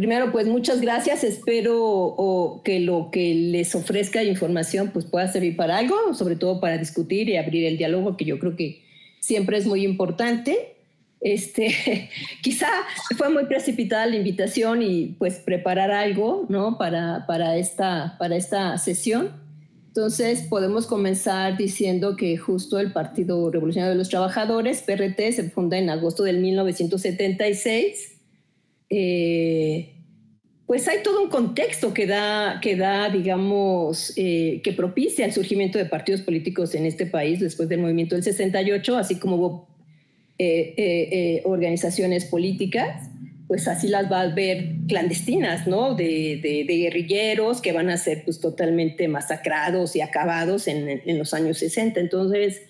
Primero, pues muchas gracias. Espero que lo que les ofrezca de información pues pueda servir para algo, sobre todo para discutir y abrir el diálogo, que yo creo que siempre es muy importante. Quizá fue muy precipitada la invitación y pues preparar algo, ¿no? para esta sesión. Entonces podemos comenzar diciendo que justo el Partido Revolucionario de los Trabajadores, PRT, se funda en agosto del 1976. Pues hay todo un contexto que da digamos, que propicia el surgimiento de partidos políticos en este país después del movimiento del 68, así como hubo organizaciones políticas, pues así las va a ver clandestinas, ¿no? De guerrilleros que van a ser pues totalmente masacrados y acabados en los años 60. Entonces,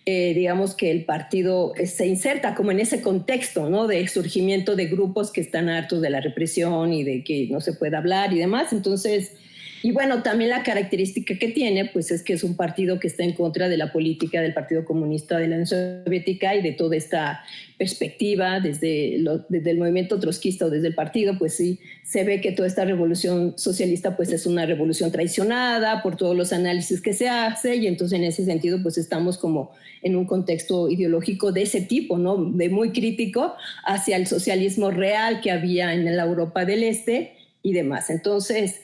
digamos que el partido se inserta como en ese contexto, ¿no? De surgimiento de grupos que están hartos de la represión y de que no se puede hablar y demás. Entonces, y bueno, también la característica que tiene, pues es que es un partido que está en contra de la política del Partido Comunista de la Unión Soviética y de toda esta perspectiva desde el movimiento trotskista o desde el partido, pues sí, se ve que toda esta revolución socialista pues es una revolución traicionada por todos los análisis que se hace, y entonces en ese sentido pues estamos como en un contexto ideológico de ese tipo, ¿no? De muy crítico hacia el socialismo real que había en la Europa del Este y demás. Entonces,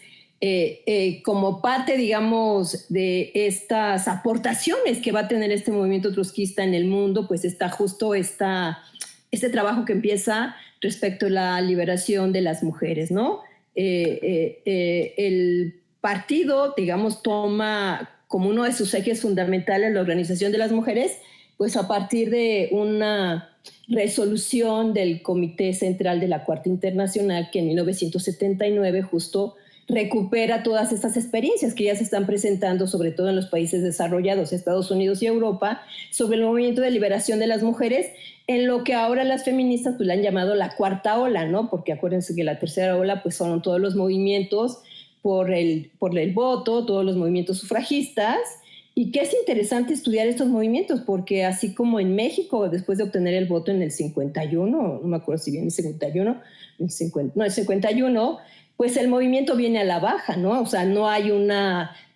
como parte, digamos, de estas aportaciones que va a tener este movimiento trotskista en el mundo, pues está justo este trabajo que empieza respecto a la liberación de las mujeres, ¿no? El partido, digamos, toma como uno de sus ejes fundamentales la organización de las mujeres, pues a partir de una resolución del Comité Central de la Cuarta Internacional que en 1979 justo recupera todas estas experiencias que ya se están presentando, sobre todo en los países desarrollados, Estados Unidos y Europa, sobre el movimiento de liberación de las mujeres, en lo que ahora las feministas pues, le han llamado la cuarta ola, ¿no? Porque acuérdense que la tercera ola pues, son todos los movimientos por el voto, todos los movimientos sufragistas, y que es interesante estudiar estos movimientos, porque así como en México, después de obtener el voto en el 51, no me acuerdo si bien el 51, el 51, pues el movimiento viene a la baja, ¿no? O sea, no hay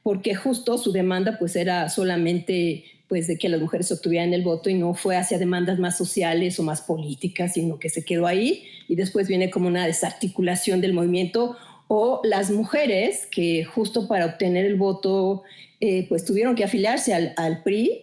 porque justo su demanda pues era solamente pues de que las mujeres obtuvieran el voto y no fue hacia demandas más sociales o más políticas, sino que se quedó ahí y después viene como una desarticulación del movimiento, o las mujeres que justo para obtener el voto pues tuvieron que afiliarse al PRI.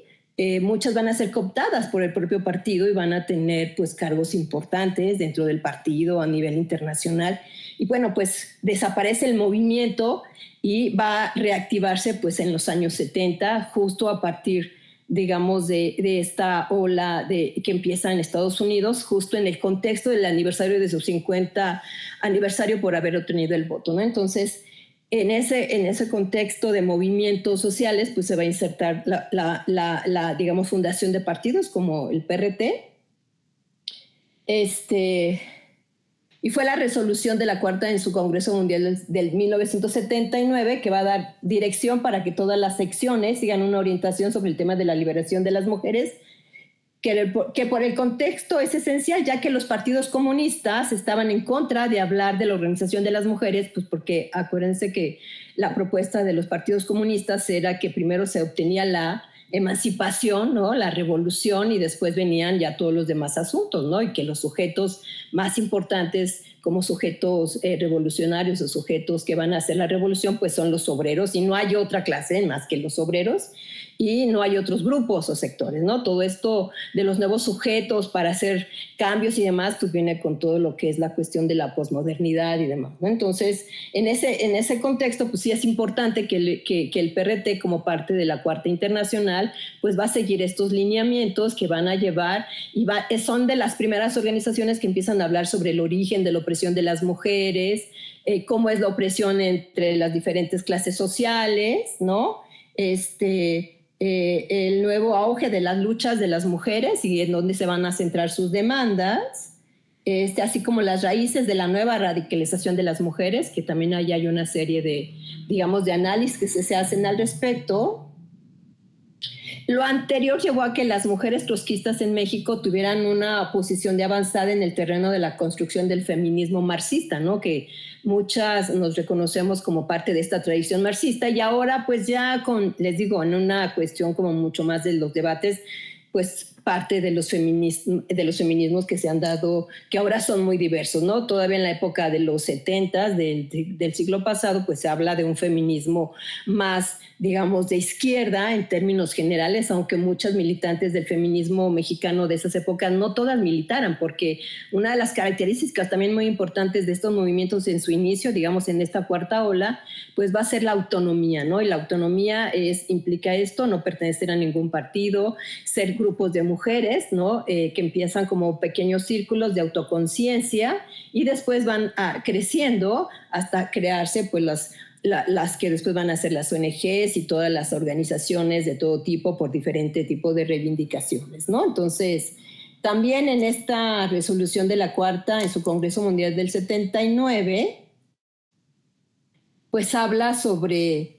Muchas van a ser cooptadas por el propio partido y van a tener pues cargos importantes dentro del partido a nivel internacional. Y bueno, pues desaparece el movimiento y va a reactivarse pues en los años 70, justo a partir, digamos, de esta ola que empieza en Estados Unidos, justo en el contexto del aniversario de su 50 aniversario por haber obtenido el voto, ¿no? Entonces, en ese contexto de movimientos sociales, pues se va a insertar la digamos, fundación de partidos como el PRT. Y fue la resolución de la Cuarta en su Congreso Mundial del 1979 que va a dar dirección para que todas las secciones sigan una orientación sobre el tema de la liberación de las mujeres, que por el contexto es esencial, ya que los partidos comunistas estaban en contra de hablar de la organización de las mujeres, pues porque acuérdense que la propuesta de los partidos comunistas era que primero se obtenía la emancipación, ¿no? La revolución, y después venían ya todos los demás asuntos, ¿no? Y que los sujetos más importantes como sujetos revolucionarios o sujetos que van a hacer la revolución, pues son los obreros, y no hay otra clase más que los obreros, y no hay otros grupos o sectores, ¿no? Todo esto de los nuevos sujetos para hacer cambios y demás, pues viene con todo lo que es la cuestión de la posmodernidad y demás, ¿no? Entonces, en ese contexto, pues sí es importante que el PRT, como parte de la Cuarta Internacional, pues va a seguir estos lineamientos que van a llevar, son de las primeras organizaciones que empiezan a hablar sobre el origen de la opresión de las mujeres, cómo es la opresión entre las diferentes clases sociales, ¿no? El nuevo auge de las luchas de las mujeres y en dónde se van a centrar sus demandas, así como las raíces de la nueva radicalización de las mujeres, que también ahí hay una serie de, digamos, de análisis que se hacen al respecto. Lo anterior llevó a que las mujeres trotskistas en México tuvieran una posición de avanzada en el terreno de la construcción del feminismo marxista, ¿no? Que muchas nos reconocemos como parte de esta tradición marxista y ahora pues ya les digo, en una cuestión como mucho más de los debates, pues parte de los feminismos que se han dado, que ahora son muy diversos, ¿no? Todavía en la época de los 70 del siglo pasado, pues se habla de un feminismo más, digamos, de izquierda en términos generales, aunque muchas militantes del feminismo mexicano de esas épocas no todas militaran, porque una de las características también muy importantes de estos movimientos en su inicio, digamos, en esta cuarta ola, pues va a ser la autonomía, ¿no? Y la autonomía implica esto, no pertenecer a ningún partido, ser grupos de mujeres, ¿no? Que empiezan como pequeños círculos de autoconciencia y después van creciendo hasta crearse pues las que después van a ser las ONGs y todas las organizaciones de todo tipo por diferente tipo de reivindicaciones, ¿no? Entonces, también en esta resolución de la cuarta, en su Congreso Mundial del 79, pues habla sobre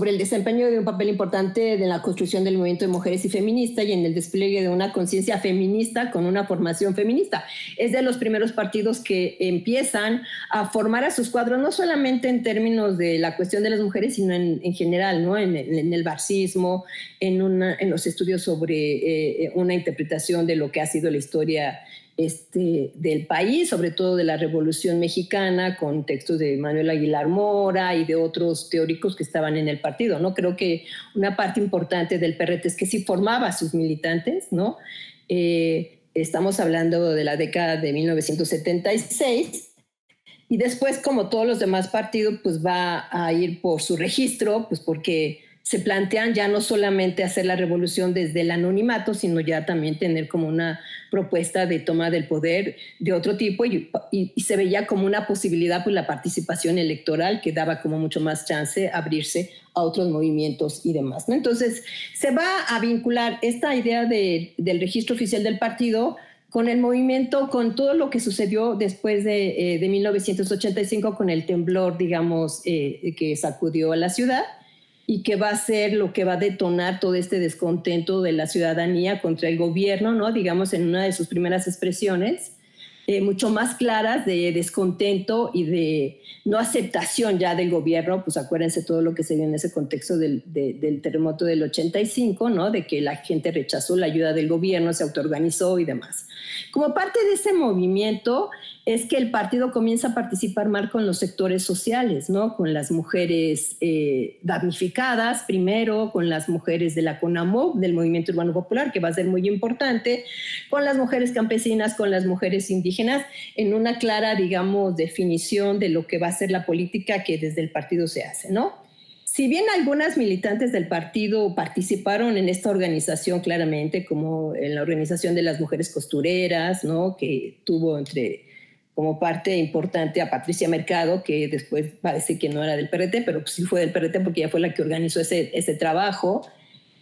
el desempeño de un papel importante de la construcción del movimiento de mujeres y feminista y en el despliegue de una conciencia feminista con una formación feminista. Es de los primeros partidos que empiezan a formar a sus cuadros, no solamente en términos de la cuestión de las mujeres, sino en general, ¿no? En el marxismo, en los estudios sobre una interpretación de lo que ha sido la historia del país, sobre todo de la Revolución Mexicana, con textos de Manuel Aguilar Mora y de otros teóricos que estaban en el partido, ¿no? Creo que una parte importante del PRT es que sí formaba a sus militantes, ¿no? Estamos hablando de la década de 1976 y después, como todos los demás partidos, pues va a ir por su registro, pues porque se plantean ya no solamente hacer la revolución desde el anonimato, sino ya también tener como una propuesta de toma del poder de otro tipo y se veía como una posibilidad pues la participación electoral que daba como mucho más chance abrirse a otros movimientos y demás, ¿no? Entonces se va a vincular esta idea del registro oficial del partido con el movimiento, con todo lo que sucedió después de 1985 con el temblor, digamos, que sacudió a la ciudad y que va a ser lo que va a detonar todo este descontento de la ciudadanía contra el gobierno, ¿no? Digamos, en una de sus primeras expresiones, mucho más claras de descontento y de no aceptación ya del gobierno, pues acuérdense todo lo que se dio en ese contexto del terremoto del 85, ¿no? De que la gente rechazó la ayuda del gobierno, se autoorganizó y demás. Como parte de ese movimiento es que el partido comienza a participar más con los sectores sociales, ¿no? Con las mujeres damnificadas primero, con las mujeres de la CONAMOP, del Movimiento Urbano Popular, que va a ser muy importante, con las mujeres campesinas, con las mujeres indígenas, en una clara, digamos, definición de lo que va a ser la política que desde el partido se hace, ¿no? Si bien algunas militantes del partido participaron en esta organización claramente, como en la organización de las mujeres costureras, ¿no? Que tuvo como parte importante a Patricia Mercado, que después parece que no era del PRT, pero sí fue del PRT porque ella fue la que organizó ese trabajo.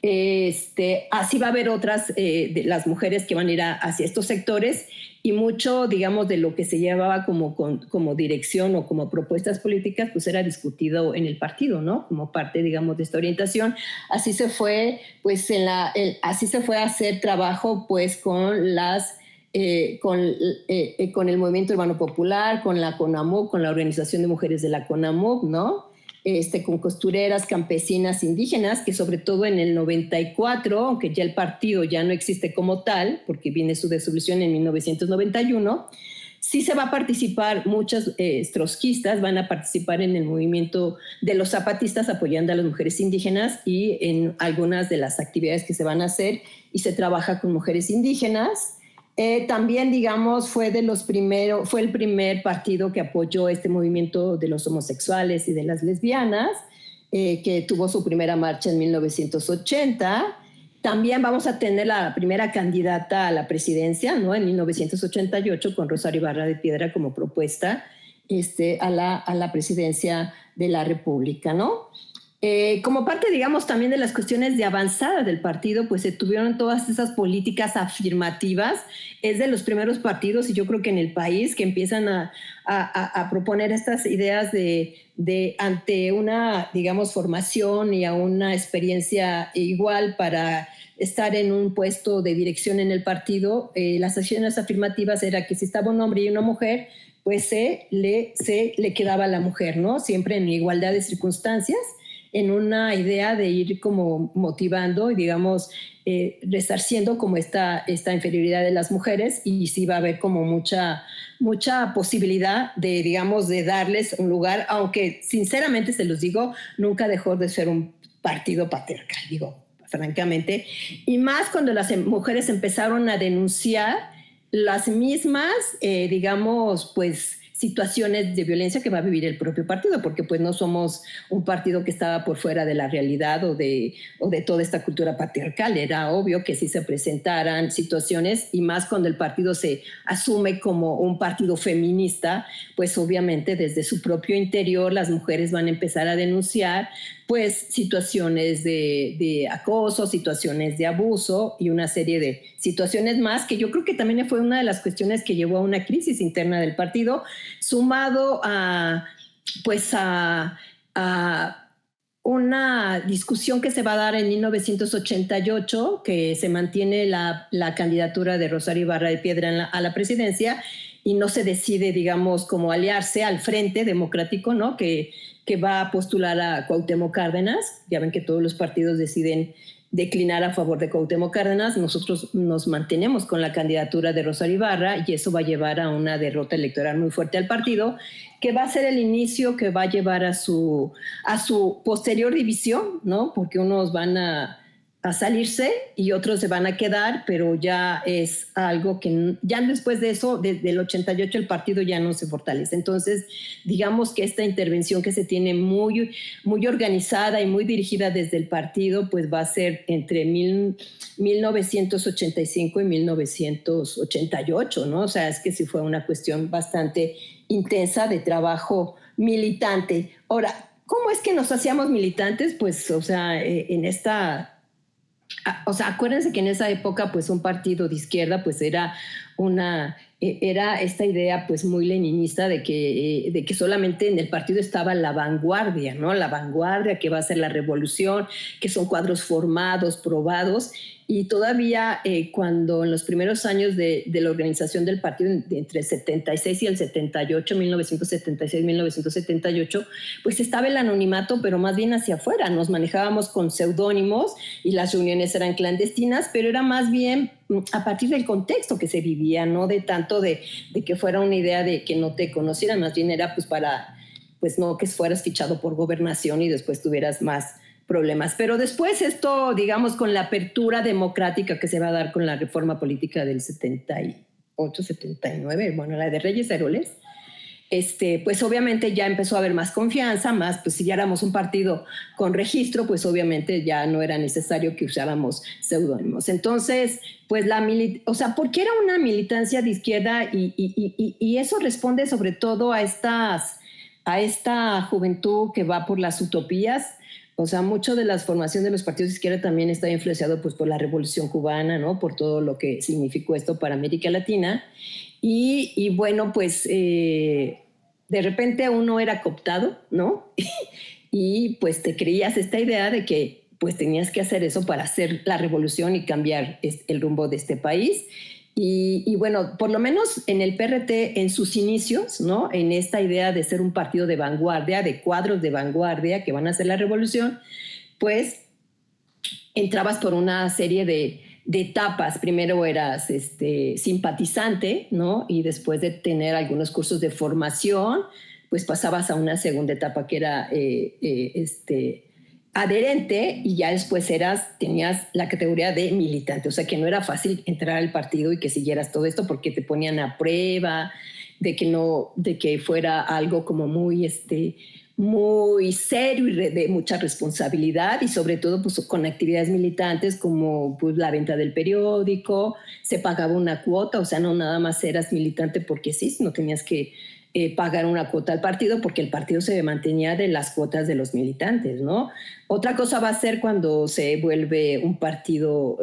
Así va a haber otras de las mujeres que van a ir hacia estos sectores y mucho, digamos, de lo que se llevaba como dirección o como propuestas políticas, pues era discutido en el partido, ¿no? Como parte, digamos, de esta orientación. Así se fue, pues, así se fue a hacer trabajo, pues, con el Movimiento Urbano Popular, con la CONAMOC, con la Organización de Mujeres de la CONAMOC, ¿no? Con costureras, campesinas, indígenas, que sobre todo en el 94, aunque ya el partido ya no existe como tal, porque viene su disolución en 1991, sí se va a participar, muchas trotskistas van a participar en el movimiento de los zapatistas apoyando a las mujeres indígenas y en algunas de las actividades que se van a hacer y se trabaja con mujeres indígenas. También, digamos, fue el primer partido que apoyó este movimiento de los homosexuales y de las lesbianas, que tuvo su primera marcha en 1980. También vamos a tener la primera candidata a la presidencia, ¿no? En 1988, con Rosario Ibarra de Piedra como propuesta a la presidencia de la República, ¿no? Como parte, digamos, también de las cuestiones de avanzada del partido, pues se tuvieron todas esas políticas afirmativas. Es de los primeros partidos, y yo creo que en el país, que empiezan a proponer estas ideas de ante una, digamos, formación y a una experiencia igual para estar en un puesto de dirección en el partido. Las acciones afirmativas era que si estaba un hombre y una mujer, pues se le quedaba a la mujer, ¿no? Siempre en igualdad de circunstancias, en una idea de ir como motivando y, digamos, resarciendo como esta inferioridad de las mujeres, y sí va a haber como mucha posibilidad de, digamos, de darles un lugar, aunque sinceramente se los digo, nunca dejó de ser un partido patriarcal, digo, francamente, y más cuando las mujeres empezaron a denunciar las mismas, digamos, pues situaciones de violencia que va a vivir el propio partido, porque pues no somos un partido que estaba por fuera de la realidad o de toda esta cultura patriarcal. Era obvio que si se presentaran situaciones, y más cuando el partido se asume como un partido feminista, pues obviamente desde su propio interior las mujeres van a empezar a denunciar pues situaciones de acoso, situaciones de abuso y una serie de situaciones más, que yo creo que también fue una de las cuestiones que llevó a una crisis interna del partido, sumado pues a una discusión que se va a dar en 1988, que se mantiene la candidatura de Rosario Ibarra de Piedra a la presidencia, y no se decide, digamos, como aliarse al Frente Democrático, ¿no? Que va a postular a Cuauhtémoc Cárdenas. Ya ven que todos los partidos deciden declinar a favor de Cuauhtémoc Cárdenas. Nosotros nos mantenemos con la candidatura de Rosario Ibarra, y eso va a llevar a una derrota electoral muy fuerte al partido, que va a ser el inicio que va a llevar a su posterior división, ¿no? Porque unos van a salirse y otros se van a quedar, pero ya es algo que ya después de eso, desde el 88, el partido ya no se fortalece. Entonces, digamos que esta intervención que se tiene muy organizada y muy dirigida desde el partido, pues va a ser entre 1985 y 1988, ¿no? O sea, es que sí fue una cuestión bastante intensa de trabajo militante. Ahora, ¿cómo es que nos hacíamos militantes? Pues, o sea, en esta... O sea, acuérdense que en esa época, pues un partido de izquierda, pues era esta idea, pues muy leninista de que solamente en el partido estaba la vanguardia, ¿no? La vanguardia que va a ser la revolución, que son cuadros formados, probados. Y todavía cuando en los primeros años de la organización del partido, entre el 76 y el 78, 1976-1978, pues estaba el anonimato, pero más bien hacia afuera. Nos manejábamos con seudónimos y las reuniones eran clandestinas, pero era más bien a partir del contexto que se vivía, no de tanto de que fuera una idea de que no te conocieran, más bien era pues para, pues no que fueras fichado por gobernación y después tuvieras más problemas. Pero después esto, digamos, con la apertura democrática que se va a dar con la reforma política del 78, 79, bueno, la de Reyes Heroles, pues obviamente ya empezó a haber más confianza, más, pues si ya éramos un partido con registro, pues obviamente ya no era necesario que usáramos seudónimos. Entonces, pues o sea, porque era una militancia de izquierda, y eso responde sobre todo a esta juventud que va por las utopías. O sea, mucho de la formación de los partidos de izquierda también está influenciado pues por la Revolución Cubana, ¿no? Por todo lo que significó esto para América Latina. Y bueno, pues de repente uno era cooptado, ¿no? Y pues te creías esta idea de que pues tenías que hacer eso para hacer la revolución y cambiar el rumbo de este país. Y bueno, por lo menos en el PRT, en sus inicios, ¿no? En esta idea de ser un partido de vanguardia, de cuadros de vanguardia que van a hacer la revolución, pues entrabas por una serie de etapas. Primero eras simpatizante, ¿no? Y después de tener algunos cursos de formación, pues pasabas a una segunda etapa que era adherente, y ya después tenías la categoría de militante. O sea que no era fácil entrar al partido y que siguieras todo esto, porque te ponían a prueba de que fuera algo como muy serio y de mucha responsabilidad, y sobre todo pues con actividades militantes como pues la venta del periódico. Se pagaba una cuota, o sea, no nada más eras militante porque sí, sino tenías que pagar una cuota al partido, porque el partido se mantenía de las cuotas de los militantes, ¿no? Otra cosa va a ser cuando se vuelve un partido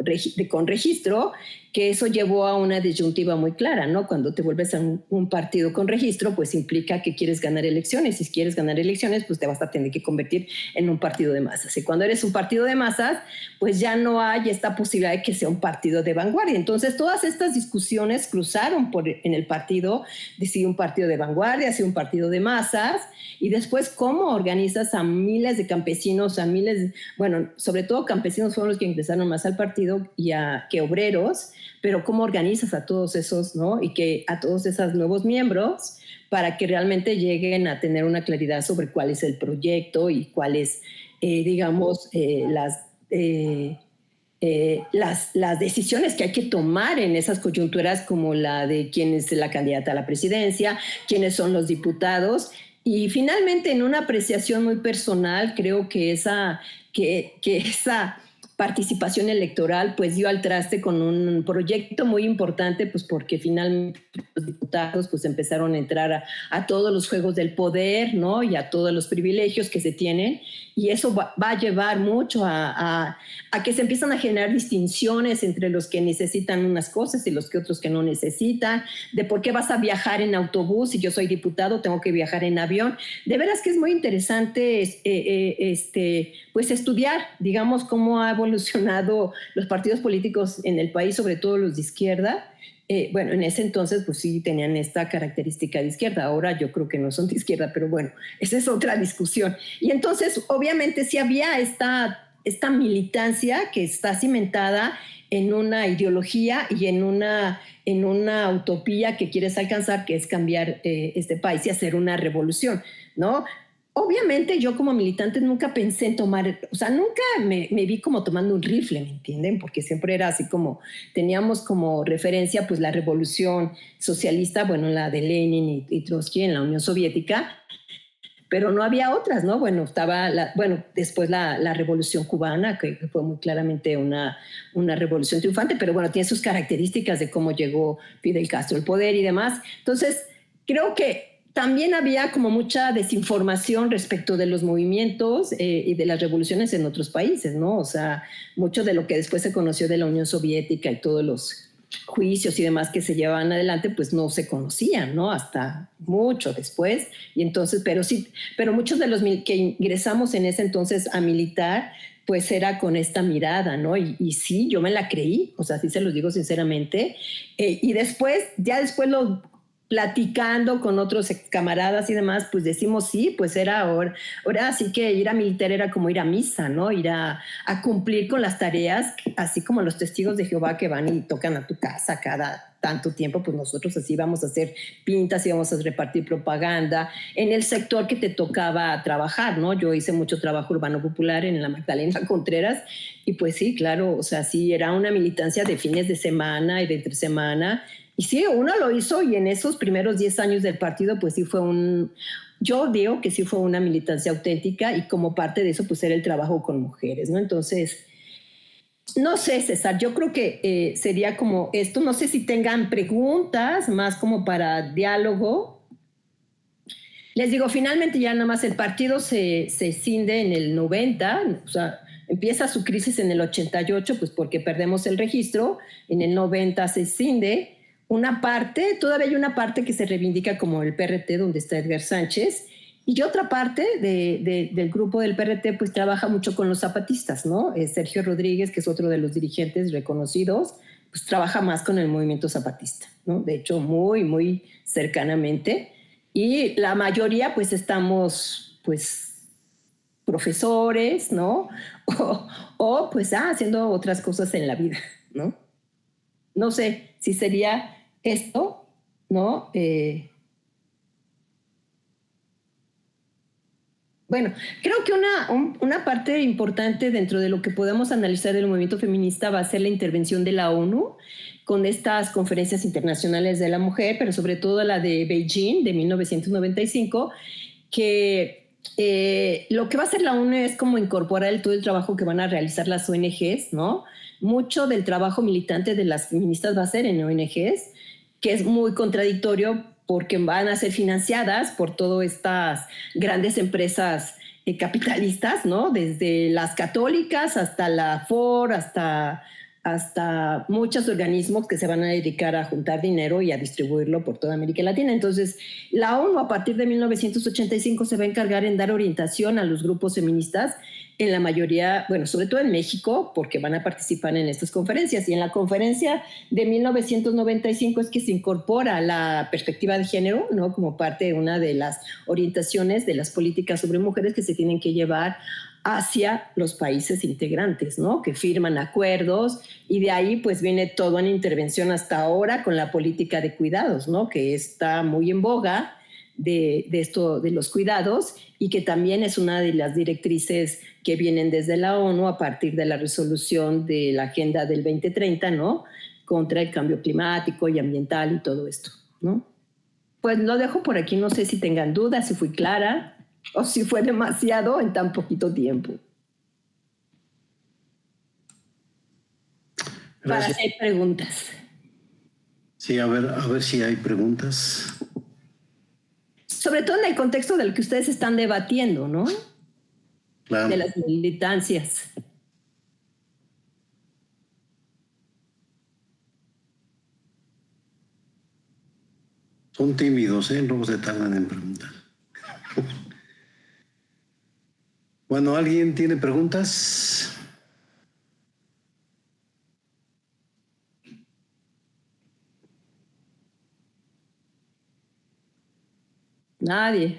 con registro, que eso llevó a una disyuntiva muy clara, ¿no? Cuando te vuelves a un partido con registro, pues implica que quieres ganar elecciones. Si quieres ganar elecciones, pues te vas a tener que convertir en un partido de masas. Y cuando eres un partido de masas, pues ya no hay esta posibilidad de que sea un partido de vanguardia. Entonces, todas estas discusiones cruzaron en el partido, de si un partido de vanguardia, si un partido de masas, y después cómo organizas a miles de campesinos, a miles, bueno, sobre todo campesinos fueron los que ingresaron más al partido que obreros, pero cómo organizas a todos esos, ¿no? Y que a todos esos nuevos miembros para que realmente lleguen a tener una claridad sobre cuál es el proyecto y cuáles, digamos, las decisiones que hay que tomar en esas coyunturas, como la de quién es la candidata a la presidencia, quiénes son los diputados. Y finalmente, en una apreciación muy personal, creo que esa participación electoral pues dio al traste con un proyecto muy importante, pues porque finalmente los diputados pues empezaron a entrar a todos los juegos del poder, ¿no? Y a todos los privilegios que se tienen, y eso va a llevar mucho a que se empiezan a generar distinciones entre los que necesitan unas cosas y los que otros que no necesitan, de por qué vas a viajar en autobús, si yo soy diputado tengo que viajar en avión. De veras que es muy interesante pues estudiar, digamos, cómo ha evolucionado los partidos políticos en el país, sobre todo los de izquierda. Bueno, en ese entonces pues sí tenían esta característica de izquierda, ahora yo creo que no son de izquierda, pero bueno, esa es otra discusión. Y entonces obviamente sí había esta militancia que está cimentada en una ideología y en una utopía que quieres alcanzar, que es cambiar este país y hacer una revolución, ¿no? Obviamente yo como militante nunca pensé en tomar, o sea, nunca me vi como tomando un rifle, ¿me entienden? Porque siempre era así como, teníamos como referencia pues la revolución socialista, bueno, la de Lenin y Trotsky en la Unión Soviética, pero no había otras, ¿no? Bueno, estaba, después la revolución cubana, que fue muy claramente una revolución triunfante, pero bueno, tiene sus características de cómo llegó Fidel Castro al poder y demás. Entonces, creo que también había como mucha desinformación respecto de los movimientos y de las revoluciones en otros países, ¿no? O sea, mucho de lo que después se conoció de la Unión Soviética y todos los juicios y demás que se llevaban adelante, pues no se conocían, ¿no? Hasta mucho después. Y entonces, pero muchos de los que ingresamos en ese entonces a militar, pues era con esta mirada, ¿no? Y sí, yo me la creí, o sea, sí se los digo sinceramente. Y ya después platicando con otros camaradas y demás, pues decimos sí, pues era ahora sí que ir a militar era como ir a misa, ¿no? Ir a cumplir con las tareas, así como los testigos de Jehová que van y tocan a tu casa cada tanto tiempo, pues nosotros así vamos a hacer pintas y vamos a repartir propaganda en el sector que te tocaba trabajar, ¿no? Yo hice mucho trabajo urbano popular en la Magdalena Contreras y pues sí, claro, o sea, sí era una militancia de fines de semana y de entre semana. Y sí, uno lo hizo, y en esos primeros 10 años del partido, pues sí yo digo que sí fue una militancia auténtica, y como parte de eso, pues era el trabajo con mujeres, ¿no? Entonces, no sé, César, yo creo que sería como esto. No sé si tengan preguntas más como para diálogo. Les digo, finalmente ya nada más el partido se cinde en el 90, o sea, empieza su crisis en el 88, pues porque perdemos el registro, en el 90 se cinde. Todavía hay una parte que se reivindica como el PRT, donde está Edgar Sánchez, y otra parte del grupo del PRT pues trabaja mucho con los zapatistas, ¿no? Sergio Rodríguez, que es otro de los dirigentes reconocidos, pues trabaja más con el movimiento zapatista, ¿no? De hecho, muy, muy cercanamente. Y la mayoría pues estamos pues profesores, ¿no? O pues haciendo otras cosas en la vida, ¿no? No sé si sería esto, ¿no? Bueno, creo que una parte importante dentro de lo que podemos analizar del movimiento feminista va a ser la intervención de la ONU con estas conferencias internacionales de la mujer, pero sobre todo la de Beijing de 1995, que lo que va a hacer la ONU es como incorporar todo el trabajo que van a realizar las ONGs, ¿no? Mucho del trabajo militante de las feministas va a ser en ONGs, que es muy contradictorio porque van a ser financiadas por todas estas grandes empresas capitalistas, ¿no? Desde las católicas hasta la Ford, hasta muchos organismos que se van a dedicar a juntar dinero y a distribuirlo por toda América Latina. Entonces, la ONU a partir de 1985 se va a encargar en dar orientación a los grupos feministas en la mayoría, bueno, sobre todo en México, porque van a participar en estas conferencias. Y en la conferencia de 1995 es que se incorpora la perspectiva de género, ¿no? Como parte de una de las orientaciones de las políticas sobre mujeres que se tienen que llevar hacia los países integrantes, ¿no? Que firman acuerdos, y de ahí pues viene toda una intervención hasta ahora con la política de cuidados, ¿no? Que está muy en boga de esto de los cuidados, y que también es una de las directrices que vienen desde la ONU a partir de la resolución de la Agenda del 2030, ¿no? Contra el cambio climático y ambiental y todo esto, ¿no? Pues lo dejo por aquí, no sé si tengan dudas, si fui clara o si fue demasiado en tan poquito tiempo. Gracias. Para hacer preguntas. Sí, a ver si hay preguntas. Sobre todo en el contexto del que ustedes están debatiendo, ¿no? Claro. De las militancias. Son tímidos, ¿eh? Luego se tardan en preguntar. Bueno, ¿alguien tiene preguntas? Nadie.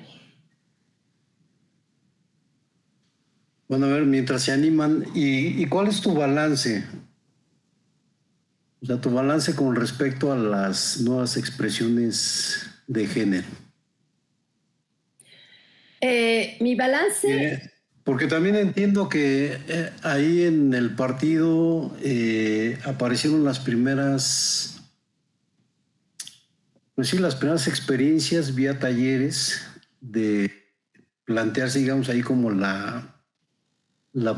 Bueno, a ver, mientras se animan, ¿y cuál es tu balance? O sea, tu balance con respecto a las nuevas expresiones de género. Mi balance... Porque también entiendo que ahí en el partido aparecieron las primeras, pues sí, las primeras experiencias vía talleres de plantearse, digamos, ahí como la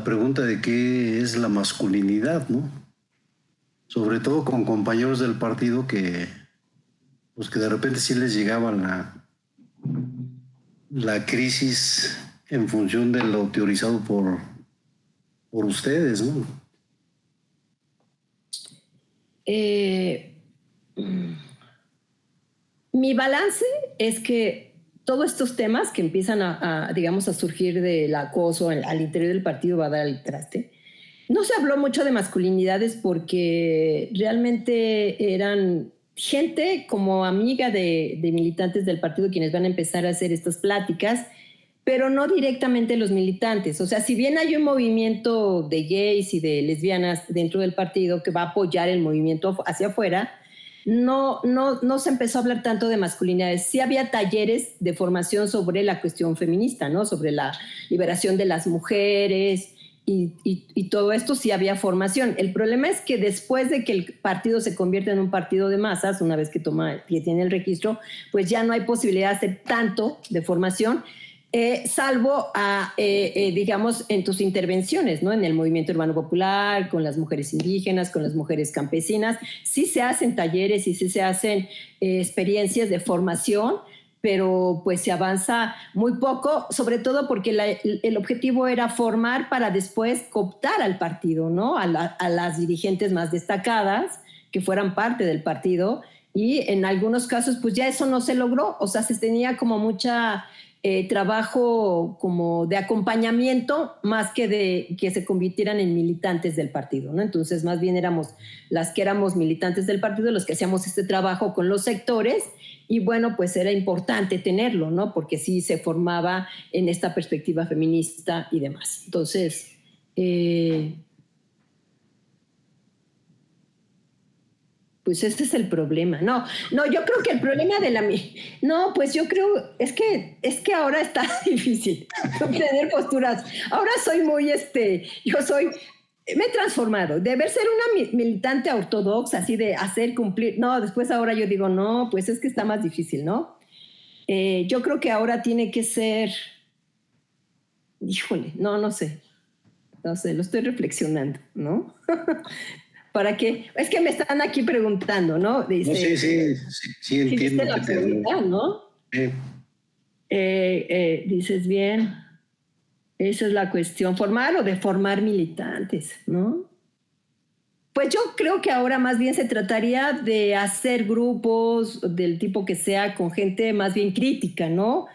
pregunta de qué es la masculinidad, ¿no? Sobre todo con compañeros del partido que, pues que de repente sí les llegaba la crisis en función de lo teorizado por ustedes, ¿no? Mi balance es que todos estos temas que empiezan digamos, a surgir del acoso al interior del partido va a dar al traste. No se habló mucho de masculinidades porque realmente eran gente como amiga de militantes del partido quienes van a empezar a hacer estas pláticas, pero no directamente los militantes. O sea, si bien hay un movimiento de gays y de lesbianas dentro del partido que va a apoyar el movimiento hacia afuera, no se empezó a hablar tanto de masculinidades. Sí había talleres de formación sobre la cuestión feminista, ¿no? Sobre la liberación de las mujeres y todo esto, sí había formación. El problema es que después de que el partido se convierte en un partido de masas, una vez que tiene el registro, pues ya no hay posibilidad de hacer tanto de formación, salvo digamos, en tus intervenciones, ¿no? En el movimiento urbano popular, con las mujeres indígenas, con las mujeres campesinas. Sí se hacen talleres y sí se hacen experiencias de formación, pero pues se avanza muy poco, sobre todo porque el objetivo era formar para después cooptar al partido, ¿no? A las dirigentes más destacadas que fueran parte del partido, y en algunos casos pues ya eso no se logró. O sea, se tenía como mucha trabajo como de acompañamiento más que de que se convirtieran en militantes del partido, ¿no? Entonces más bien éramos las que éramos militantes del partido los que hacíamos este trabajo con los sectores, y bueno, pues era importante tenerlo, ¿no? Porque sí se formaba en esta perspectiva feminista y demás. Entonces, pues este es el problema. No, yo creo que el problema de no, pues yo creo, es que ahora está difícil tener posturas. Ahora soy muy, me he transformado. De ser una militante ortodoxa, así de hacer cumplir, no, después ahora yo digo, no, pues es que está más difícil, ¿no? Yo creo que ahora tiene que ser, híjole, no sé, lo estoy reflexionando, ¿no? para que, es que me están aquí preguntando, ¿no? Dice, no, sí entiendo la que pregunta, ¿no? Dices bien, esa es la cuestión, formar o deformar militantes, ¿no? Pues yo creo que ahora más bien se trataría de hacer grupos del tipo que sea con gente más bien crítica, ¿no?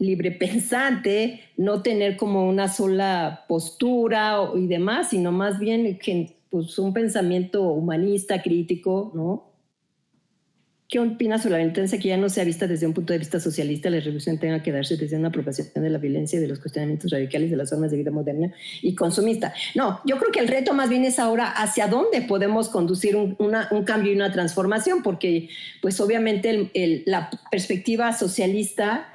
Libre pensante, no tener como una sola postura y demás, sino más bien pues, un pensamiento humanista, crítico, ¿no? ¿Qué opinas sobre la militancia que ya no sea vista desde un punto de vista socialista? La revolución tenga que darse desde una apropiación de la violencia y de los cuestionamientos radicales de las formas de vida moderna y consumista. No, yo creo que el reto más bien es ahora hacia dónde podemos conducir un cambio y una transformación, porque pues obviamente la perspectiva socialista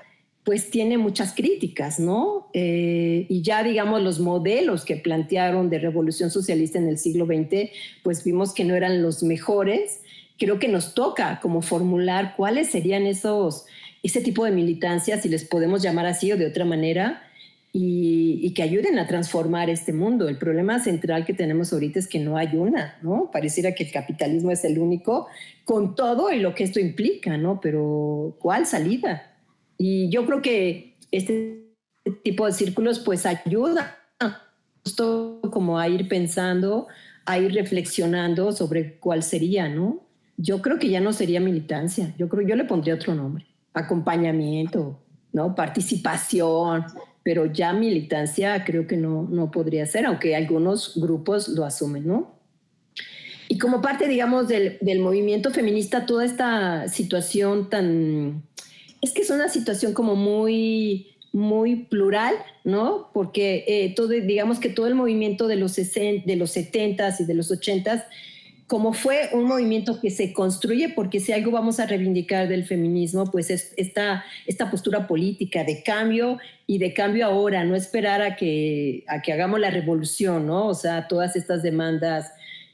pues tiene muchas críticas, ¿no? Y ya digamos los modelos que plantearon de revolución socialista en el siglo XX, pues vimos que no eran los mejores. Creo que nos toca como formular cuáles serían ese tipo de militancias, si les podemos llamar así o de otra manera, y que ayuden a transformar este mundo. El problema central que tenemos ahorita es que no hay una, ¿no? Pareciera que el capitalismo es el único, con todo y lo que esto implica, ¿no? Pero ¿cuál salida? Y yo creo que este tipo de círculos pues ayuda justo como a ir pensando, a ir reflexionando sobre cuál sería, ¿no? Yo creo que ya no sería militancia, yo le pondría otro nombre, acompañamiento, ¿no? Participación, pero ya militancia creo que no podría ser, aunque algunos grupos lo asumen, ¿no? Y como parte, digamos, del movimiento feminista, toda esta situación es que es una situación como muy plural, ¿no? Porque digamos que todo el movimiento de los 70s y de los 80s como fue un movimiento que se construye, porque si algo vamos a reivindicar del feminismo, pues es esta postura política de cambio y de cambio ahora, no esperar a que hagamos la revolución, ¿no? O sea, todas estas demandas,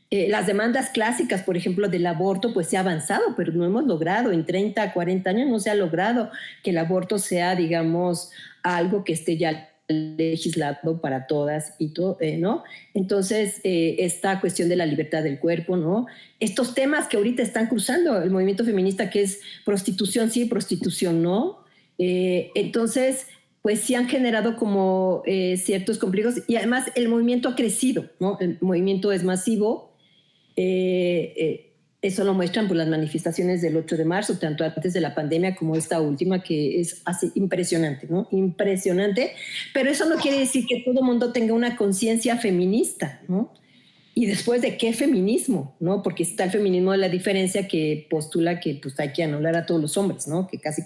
las demandas clásicas, por ejemplo, del aborto, pues se ha avanzado, pero no hemos logrado, en 30, 40 años no se ha logrado que el aborto sea, digamos, algo que esté ya legislado para todas y todo, ¿no? Entonces, esta cuestión de la libertad del cuerpo, ¿no? Estos temas que ahorita están cruzando el movimiento feminista, que es prostitución sí, prostitución no. Entonces, pues sí han generado como ciertos complejos y además el movimiento ha crecido, ¿no? El movimiento es masivo. Eso lo muestran por las manifestaciones del 8 de marzo, tanto antes de la pandemia como esta última, que es así impresionante, ¿no? Impresionante. Pero eso no quiere decir que todo el mundo tenga una conciencia feminista, ¿no? Y después de qué feminismo, ¿no? Porque está el feminismo de la diferencia que postula que pues hay que anular a todos los hombres, ¿no? Que casi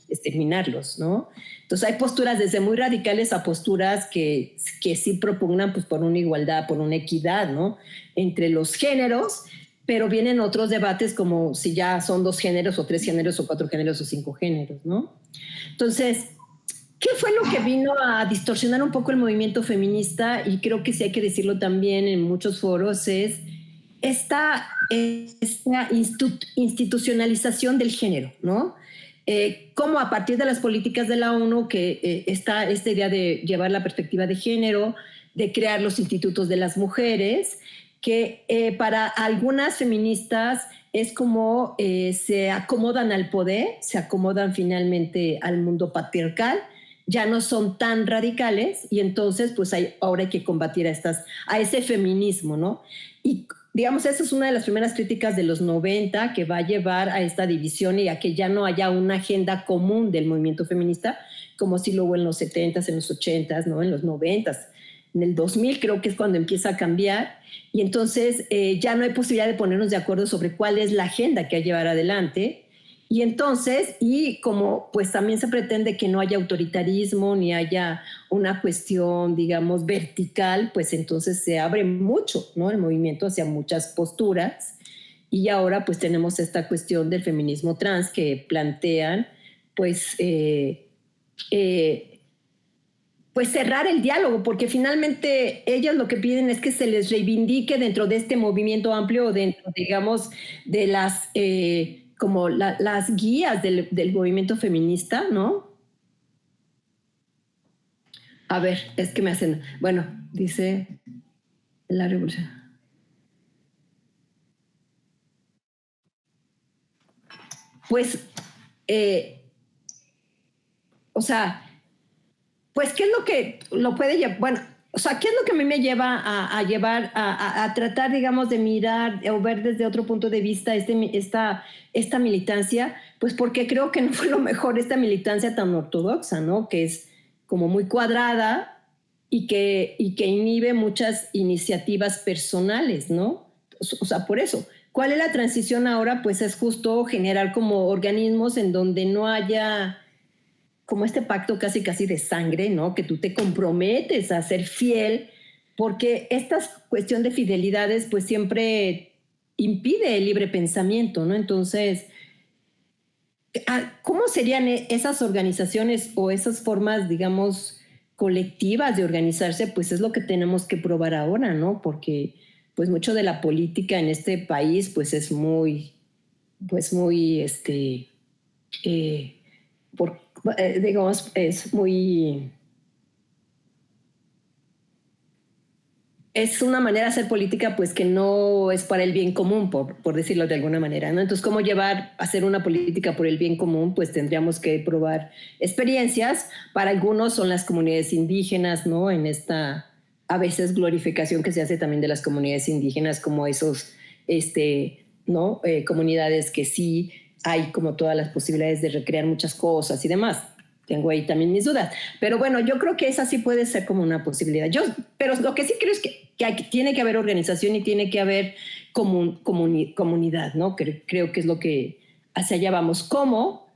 exterminarlos, ¿no? Entonces hay posturas desde muy radicales a posturas que sí propugnan pues por una igualdad, por una equidad, ¿no? Entre los géneros, pero vienen otros debates como si ya son 2 géneros o 3 géneros o 4 géneros o 5 géneros, ¿no? Entonces, ¿qué fue lo que vino a distorsionar un poco el movimiento feminista? Y creo que sí hay que decirlo también en muchos foros, es esta institucionalización del género, ¿no? Como a partir de las políticas de la ONU, que está esta idea de llevar la perspectiva de género, de crear los institutos de las mujeres, que para algunas feministas es como se acomodan al poder, se acomodan finalmente al mundo patriarcal, ya no son tan radicales y entonces pues ahora hay que combatir a ese feminismo, ¿no? Y digamos, esa es una de las primeras críticas de los 90 que va a llevar a esta división y a que ya no haya una agenda común del movimiento feminista, como sí lo hubo en los 70s, en los 80s, ¿no? En los 90s. En el 2000 creo que es cuando empieza a cambiar y entonces ya no hay posibilidad de ponernos de acuerdo sobre cuál es la agenda que hay que llevar adelante. Y entonces, y como pues también se pretende que no haya autoritarismo ni haya una cuestión, digamos, vertical, pues entonces se abre mucho, ¿no? El movimiento hacia muchas posturas. Y ahora pues tenemos esta cuestión del feminismo trans que plantean, pues, pues cerrar el diálogo, porque finalmente ellas lo que piden es que se les reivindique dentro de este movimiento amplio, dentro, digamos, de las... como las guías del movimiento feminista, ¿no? A ver, es que me hacen... Bueno, dice la revolución. pues, o sea, pues, ¿qué es lo que lo puede llevar? Bueno, o sea, ¿qué es lo que a mí me lleva a llevar a tratar, digamos, de mirar o ver desde otro punto de vista esta militancia? Pues porque creo que no fue lo mejor esta militancia tan ortodoxa, ¿no? Que es como muy cuadrada y que inhibe muchas iniciativas personales, ¿no? O sea, por eso. ¿Cuál es la transición ahora? Pues es justo generar como organismos en donde no haya como este pacto casi casi de sangre, ¿no? Que tú te comprometes a ser fiel, porque esta cuestión de fidelidades pues siempre impide el libre pensamiento, ¿no? Entonces, ¿cómo serían esas organizaciones o esas formas, digamos, colectivas de organizarse? Pues es lo que tenemos que probar ahora, ¿no? Porque pues mucho de la política en este país pues es muy, eh, por, digamos, es muy... Es una manera de hacer política pues que no es para el bien común, por decirlo de alguna manera, ¿no? Entonces, ¿cómo llevar a hacer una política por el bien común? Pues tendríamos que probar experiencias. Para algunos son las comunidades indígenas, ¿no? En esta, a veces, glorificación que se hace también de las comunidades indígenas como esos, ¿no? Comunidades que sí hay como todas las posibilidades de recrear muchas cosas y demás. Tengo ahí también mis dudas. Pero bueno, yo creo que esa sí puede ser como una posibilidad. Pero lo que sí creo es que tiene que haber organización y tiene que haber comunidad, ¿no? Creo que es lo que hacia allá vamos. ¿Cómo?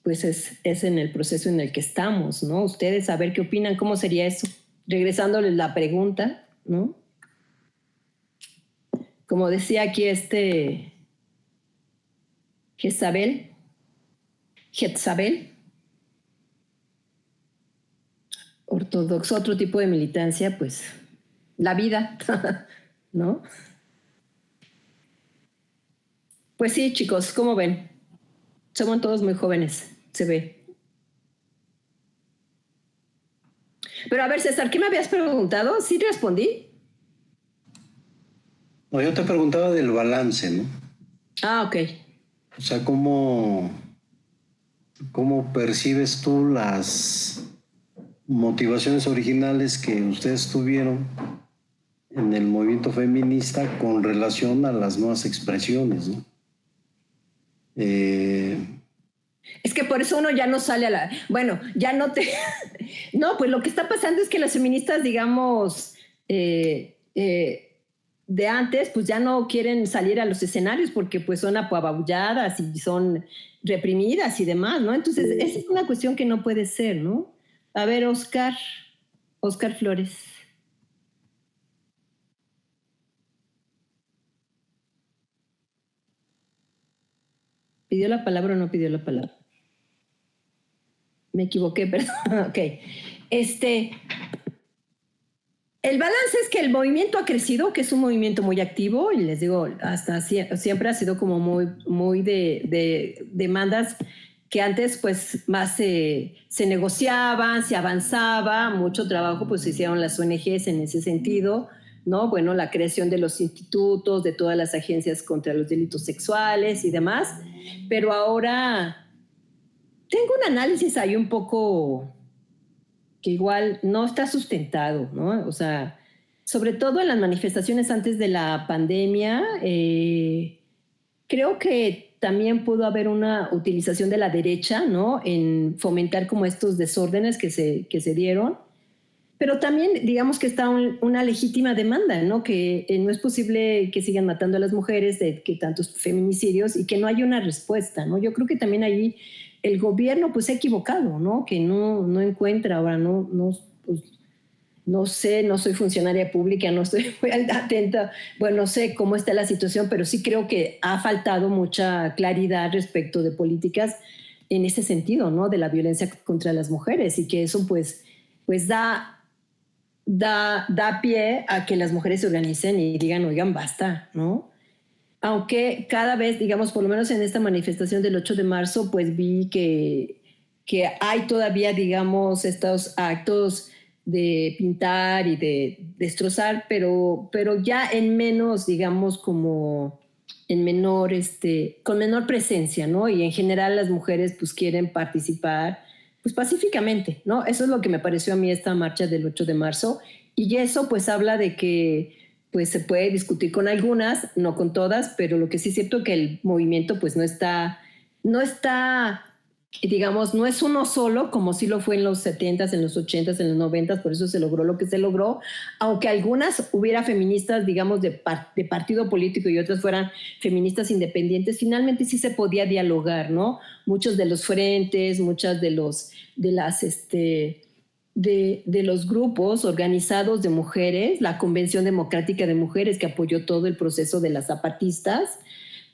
Pues es en el proceso en el que estamos, ¿no? Ustedes a ver qué opinan, cómo sería eso. Regresándoles la pregunta, ¿no? Como decía aquí Jezabel, ortodoxo, otro tipo de militancia, pues la vida, ¿no? Pues sí, chicos, ¿cómo ven? Somos todos muy jóvenes, se ve. Pero a ver, César, ¿qué me habías preguntado? ¿Sí respondí? No, yo te preguntaba del balance, ¿no? Ah, ok. O sea, ¿cómo percibes tú las motivaciones originales que ustedes tuvieron en el movimiento feminista con relación a las nuevas expresiones, ¿no? Es que por eso uno ya no sale a la... Bueno, ya no te... No, pues lo que está pasando es que las feministas, digamos, de antes, pues ya no quieren salir a los escenarios porque pues son apabulladas y son reprimidas y demás, ¿no? Entonces, esa es una cuestión que no puede ser, ¿no? A ver, Oscar Flores. ¿Pidió la palabra o no pidió la palabra? Me equivoqué, perdón. Ok. El balance es que el movimiento ha crecido, que es un movimiento muy activo, y les digo, hasta siempre ha sido como muy de demandas que antes pues más se negociaban, se avanzaba, mucho trabajo pues hicieron las ONGs en ese sentido, ¿no? Bueno, la creación de los institutos, de todas las agencias contra los delitos sexuales y demás, pero ahora tengo un análisis ahí un poco que igual no está sustentado, ¿no? O sea, sobre todo en las manifestaciones antes de la pandemia, creo que también pudo haber una utilización de la derecha, ¿no? En fomentar como estos desórdenes que se dieron, pero también digamos que está una legítima demanda, ¿no? Que no es posible que sigan matando a las mujeres, de que tantos feminicidios y que no haya una respuesta, ¿no? Yo creo que también ahí el gobierno pues se ha equivocado, ¿no? Que no encuentra ahora, pues, no sé, no soy funcionaria pública, no estoy muy atenta, bueno, no sé cómo está la situación, pero sí creo que ha faltado mucha claridad respecto de políticas en ese sentido, ¿no? De la violencia contra las mujeres y que eso pues da pie a que las mujeres se organicen y digan, oigan, basta, ¿no? Aunque cada vez, digamos, por lo menos en esta manifestación del 8 de marzo, pues vi que hay todavía, digamos, estos actos de pintar y de destrozar, pero ya en menos, digamos, como con menor presencia, ¿no? Y en general las mujeres pues quieren participar pues pacíficamente, ¿no? Eso es lo que me pareció a mí esta marcha del 8 de marzo. Y eso pues habla de que pues se puede discutir con algunas, no con todas, pero lo que sí es cierto que el movimiento pues no está, digamos, no es uno solo, como sí lo fue en los 70s, en los 80s, en los 90s, por eso se logró lo que se logró, aunque algunas hubiera feministas, digamos, de partido político y otras fueran feministas independientes, finalmente sí se podía dialogar, ¿no? Muchos de los frentes, muchas de los grupos organizados de mujeres, la Convención Democrática de Mujeres que apoyó todo el proceso de las zapatistas,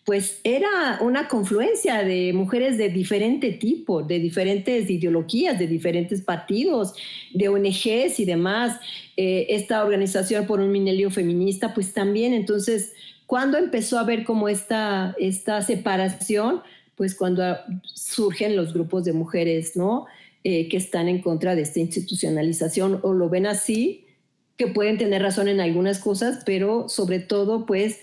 pues era una confluencia de mujeres de diferente tipo, de diferentes ideologías, de diferentes partidos, de ONGs y demás. Esta organización por un milenio feminista, pues también. Entonces, ¿cuándo empezó a haber como esta separación? Pues cuando surgen los grupos de mujeres, ¿no? Que están en contra de esta institucionalización o lo ven así, que pueden tener razón en algunas cosas, pero sobre todo, pues,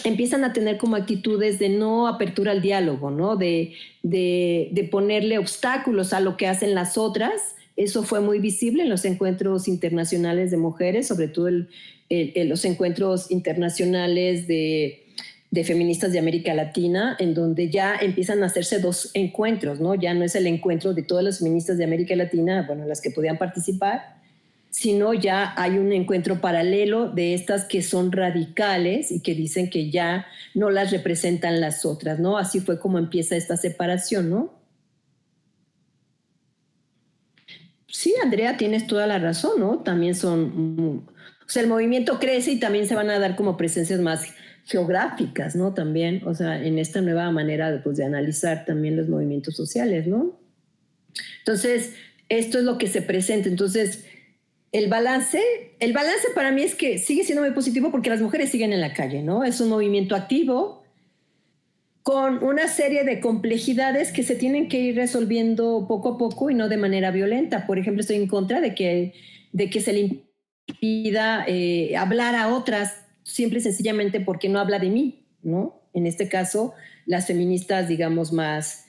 empiezan a tener como actitudes de no apertura al diálogo, ¿no? De ponerle obstáculos a lo que hacen las otras. Eso fue muy visible en los encuentros internacionales de mujeres, sobre todo los encuentros internacionales de feministas de América Latina, en donde ya empiezan a hacerse dos encuentros, ¿no? Ya no es el encuentro de todas las feministas de América Latina, bueno, las que podían participar, sino ya hay un encuentro paralelo de estas que son radicales y que dicen que ya no las representan las otras, ¿no? Así fue como empieza esta separación, ¿no? Sí, Andrea, tienes toda la razón, ¿no? También o sea, el movimiento crece y también se van a dar como presencias más geográficas, ¿no? También, o sea, en esta nueva manera pues, de analizar también los movimientos sociales, ¿no? Entonces, esto es lo que se presenta. Entonces, el balance para mí es que sigue siendo muy positivo porque las mujeres siguen en la calle, ¿no? Es un movimiento activo con una serie de complejidades que se tienen que ir resolviendo poco a poco y no de manera violenta. Por ejemplo, estoy en contra de que se le impida hablar a otras simple y sencillamente porque no habla de mí, ¿no? En este caso, las feministas, digamos, más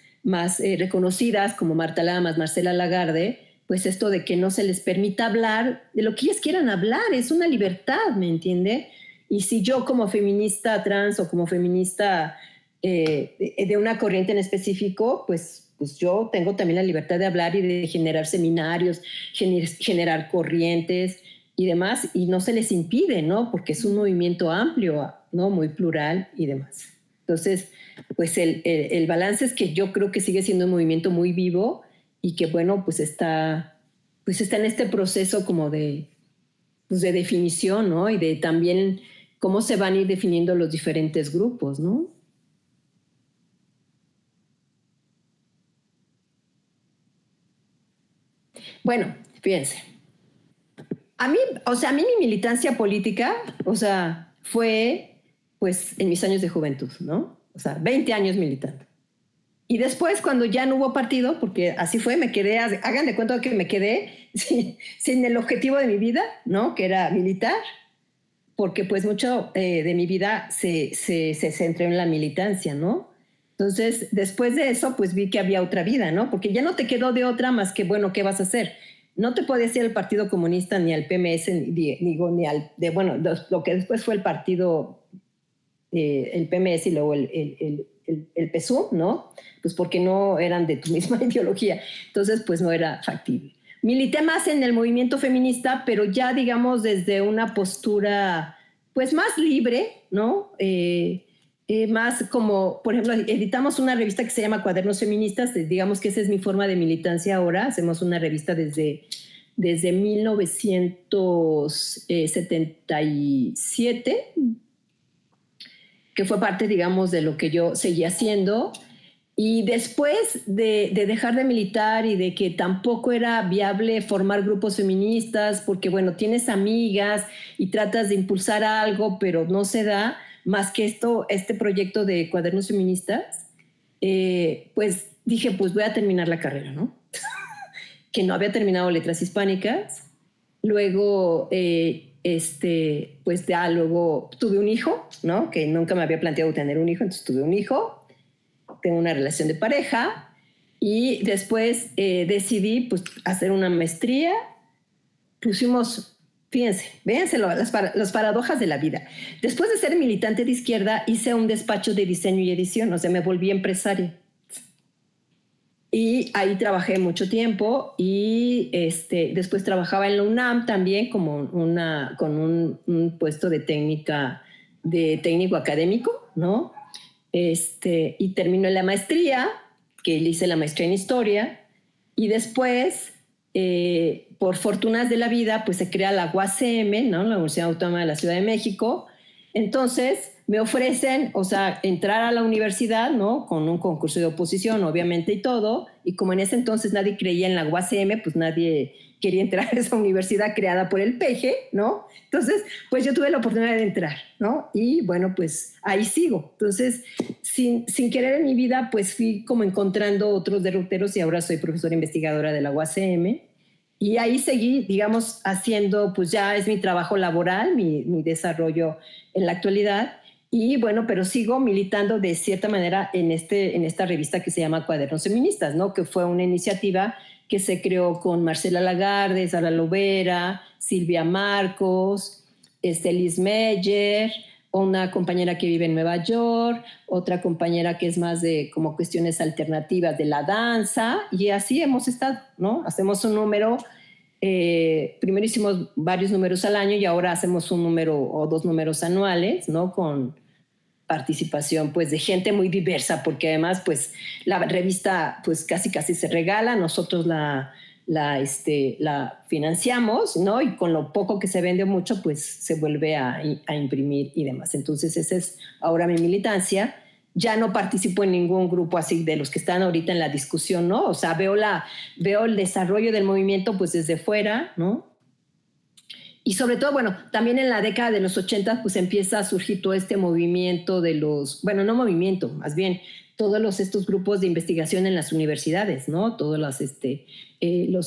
reconocidas como Marta Lamas, Marcela Lagarde, pues esto de que no se les permita hablar de lo que ellas quieran hablar, es una libertad, ¿me entiende? Y si yo como feminista trans o como feminista de una corriente en específico, pues yo tengo también la libertad de hablar y de generar seminarios, generar corrientes y demás, y no se les impide, ¿no? Porque es un movimiento amplio, ¿no? Muy plural y demás. Entonces, pues el balance es que yo creo que sigue siendo un movimiento muy vivo y que, bueno, pues está en este proceso como de definición, ¿no? Y de también cómo se van a ir definiendo los diferentes grupos, ¿no? Bueno, fíjense. A mí mi militancia política, o sea, fue pues en mis años de juventud, ¿no? O sea, 20 años militando. Y después, cuando ya no hubo partido, porque así fue, me quedé, hagan de cuenta que me quedé sin el objetivo de mi vida, ¿no? Que era militar, porque pues mucho de mi vida se centró en la militancia, ¿no? Entonces, después de eso, pues vi que había otra vida, ¿no? Porque ya no te quedó de otra más que, bueno, ¿qué vas a hacer? No te podías ir al Partido Comunista ni al PMS, ni al, bueno, lo que después fue el partido, el PMS y luego el PSUV, ¿no? Pues porque no eran de tu misma ideología. Entonces, pues no era factible. Milité más en el movimiento feminista, pero ya, digamos, desde una postura, pues más libre, ¿no? Más como, por ejemplo, editamos una revista que se llama Cuadernos Feministas, digamos que esa es mi forma de militancia ahora. Hacemos una revista desde 1977, que fue parte, digamos, de lo que yo seguía haciendo. Y después de dejar de militar y de que tampoco era viable formar grupos feministas, porque, bueno, tienes amigas y tratas de impulsar algo, pero no se da, más que este proyecto de Cuadernos Feministas, pues dije, pues voy a terminar la carrera, ¿no? Que no había terminado Letras Hispánicas. Luego pues ya luego tuve un hijo, ¿no? Que nunca me había planteado tener un hijo, entonces tuve un hijo, tengo una relación de pareja y después decidí pues hacer una maestría. Pusimos, fíjense, véanse las paradojas de la vida. Después de ser militante de izquierda, hice un despacho de diseño y edición, o sea, me volví empresaria. Y ahí trabajé mucho tiempo y después trabajaba en la UNAM también como con un puesto de técnico académico, ¿no? Y terminé la maestría, que hice la maestría en historia, y después, por fortunas de la vida, pues se crea la UACM, ¿no? La Universidad Autónoma de la Ciudad de México. Entonces me ofrecen, o sea, entrar a la universidad, ¿no? Con un concurso de oposición, obviamente, y todo. Y como en ese entonces nadie creía en la UACM, pues nadie quería entrar a esa universidad creada por el PG, ¿no? Entonces, pues yo tuve la oportunidad de entrar, ¿no? Y bueno, pues ahí sigo. Entonces, sin querer en mi vida, pues fui como encontrando otros derroteros y ahora soy profesora investigadora de la UACM. Y ahí seguí, digamos, haciendo, pues ya es mi trabajo laboral, mi desarrollo en la actualidad. Y bueno, pero sigo militando de cierta manera en esta revista que se llama Cuadernos Feministas, ¿no? Que fue una iniciativa que se creó con Marcela Lagarde, Sara Lovera, Silvia Marcos, Liz Meyer, una compañera que vive en Nueva York, otra compañera que es más de como cuestiones alternativas de la danza, y así hemos estado, ¿no? Hacemos un número, primero hicimos varios números al año y ahora hacemos un número o 2 números anuales, ¿no? Con participación pues de gente muy diversa, porque además pues la revista pues casi se regala, nosotros la financiamos, ¿no? Y con lo poco que se vende mucho, pues se vuelve a imprimir y demás. Entonces esa es ahora mi militancia. Ya no participo en ningún grupo así de los que están ahorita en la discusión, ¿no? O sea, veo el desarrollo del movimiento pues desde fuera, ¿no? Y sobre todo, bueno, también en la década de los 80 pues empieza a surgir todo este movimiento de bueno, no movimiento, más bien todos estos grupos de investigación en las universidades, ¿no? Todos los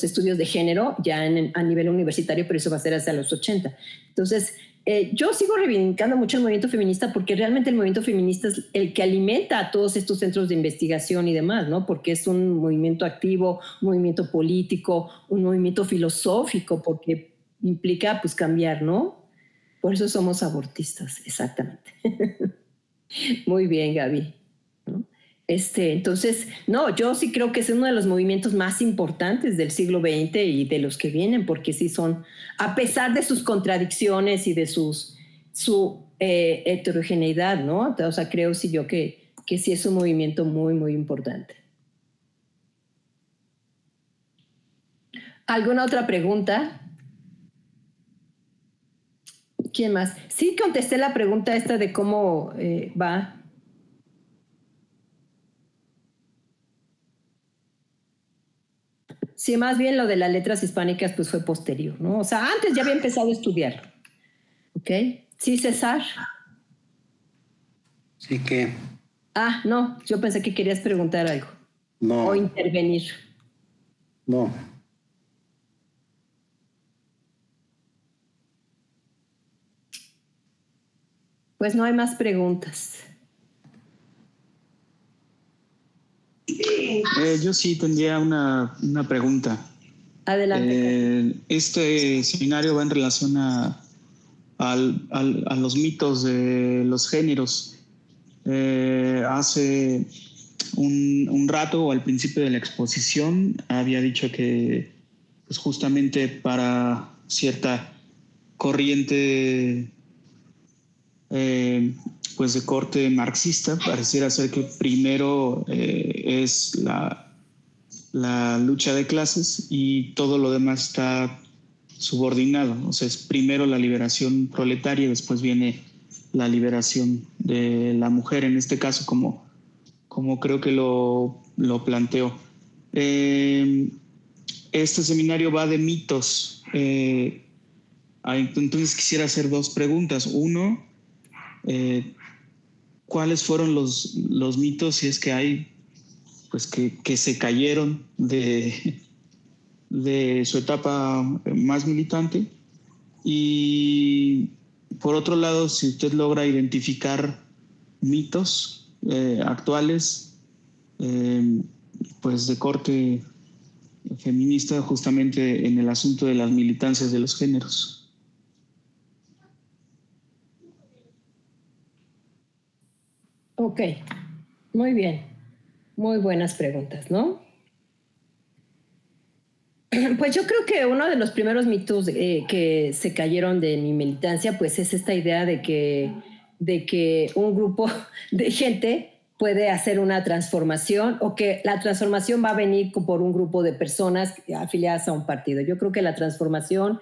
estudios de género ya a nivel universitario, pero eso va a ser hacia los 80. Entonces, yo sigo reivindicando mucho el movimiento feminista porque realmente el movimiento feminista es el que alimenta a todos estos centros de investigación y demás, ¿no? Porque es un movimiento activo, un movimiento político, un movimiento filosófico, porque implica pues cambiar, ¿no? Por eso somos abortistas, exactamente. Muy bien, Gaby, ¿no? Entonces, no, yo sí creo que es uno de los movimientos más importantes del siglo XX y de los que vienen, porque sí son, a pesar de sus contradicciones y de su heterogeneidad, ¿no? O sea, creo sí yo que sí es un movimiento muy, muy importante. ¿Alguna otra pregunta? ¿Quién más? Sí contesté la pregunta esta de cómo va. Sí, más bien lo de las letras hispánicas pues fue posterior, ¿no? O sea, antes ya había empezado a estudiar. ¿Ok? Sí, César. Sí que... Ah, no, yo pensé que querías preguntar algo. No. O intervenir. No. Pues no hay más preguntas. Yo sí tendría una pregunta. Adelante. Este seminario va en relación a los mitos de los géneros. Hace un rato o al principio de la exposición había dicho que pues justamente para cierta corriente pues de corte marxista pareciera ser que primero es la lucha de clases y todo lo demás está subordinado. O sea, es primero la liberación proletaria y después viene la liberación de la mujer, en este caso, como creo que lo planteó. Este seminario va de mitos. Entonces quisiera hacer 2 preguntas. Uno, ¿cuáles fueron los mitos, si es que hay, pues que se cayeron de su etapa más militante? Y por otro lado, si usted logra identificar mitos actuales, pues de corte feminista, justamente en el asunto de las militancias de los géneros. Ok, muy bien. Muy buenas preguntas, ¿no? Pues yo creo que uno de los primeros mitos que se cayeron de mi militancia, pues es esta idea de que un grupo de gente puede hacer una transformación o que la transformación va a venir por un grupo de personas afiliadas a un partido. Yo creo que la transformación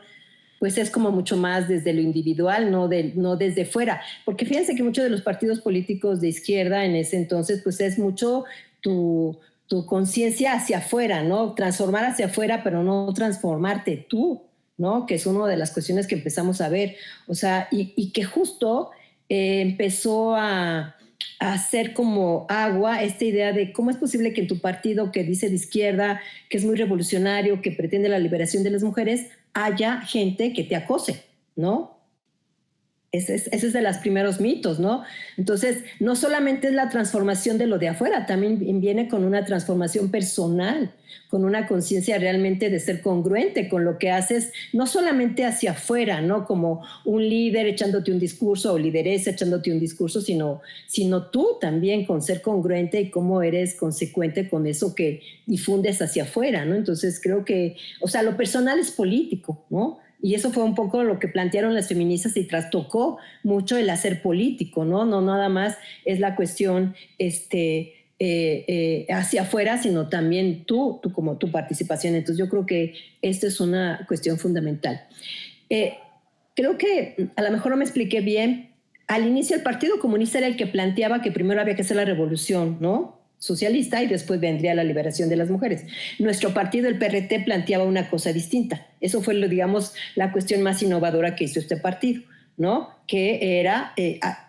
pues es como mucho más desde lo individual, no desde fuera. Porque fíjense que muchos de los partidos políticos de izquierda en ese entonces, pues es mucho tu conciencia hacia afuera, ¿no? Transformar hacia afuera, pero no transformarte tú, ¿no? Que es una de las cuestiones que empezamos a ver. O sea, y que justo empezó a hacer como agua esta idea de cómo es posible que en tu partido que dice de izquierda, que es muy revolucionario, que pretende la liberación de las mujeres, haya gente que te acose, ¿no? Ese es de los primeros mitos, ¿no? Entonces, no solamente es la transformación de lo de afuera, también viene con una transformación personal, con una conciencia realmente de ser congruente con lo que haces, no solamente hacia afuera, ¿no? Como un líder echándote un discurso o lideresa echándote un discurso, sino tú también con ser congruente y cómo eres consecuente con eso que difundes hacia afuera, ¿no? Entonces, creo que, o sea, lo personal es político, ¿no? Y eso fue un poco lo que plantearon las feministas y trastocó mucho el hacer político, ¿no? No nada más es la cuestión hacia afuera, sino también tú como tu participación. Entonces yo creo que esto es una cuestión fundamental. Creo que a lo mejor no me expliqué bien. Al inicio el Partido Comunista era el que planteaba que primero había que hacer la revolución, ¿no? Socialista y después vendría la liberación de las mujeres. Nuestro partido, el PRT, planteaba una cosa distinta. Eso fue, digamos, la cuestión más innovadora que hizo este partido, ¿no? Que era,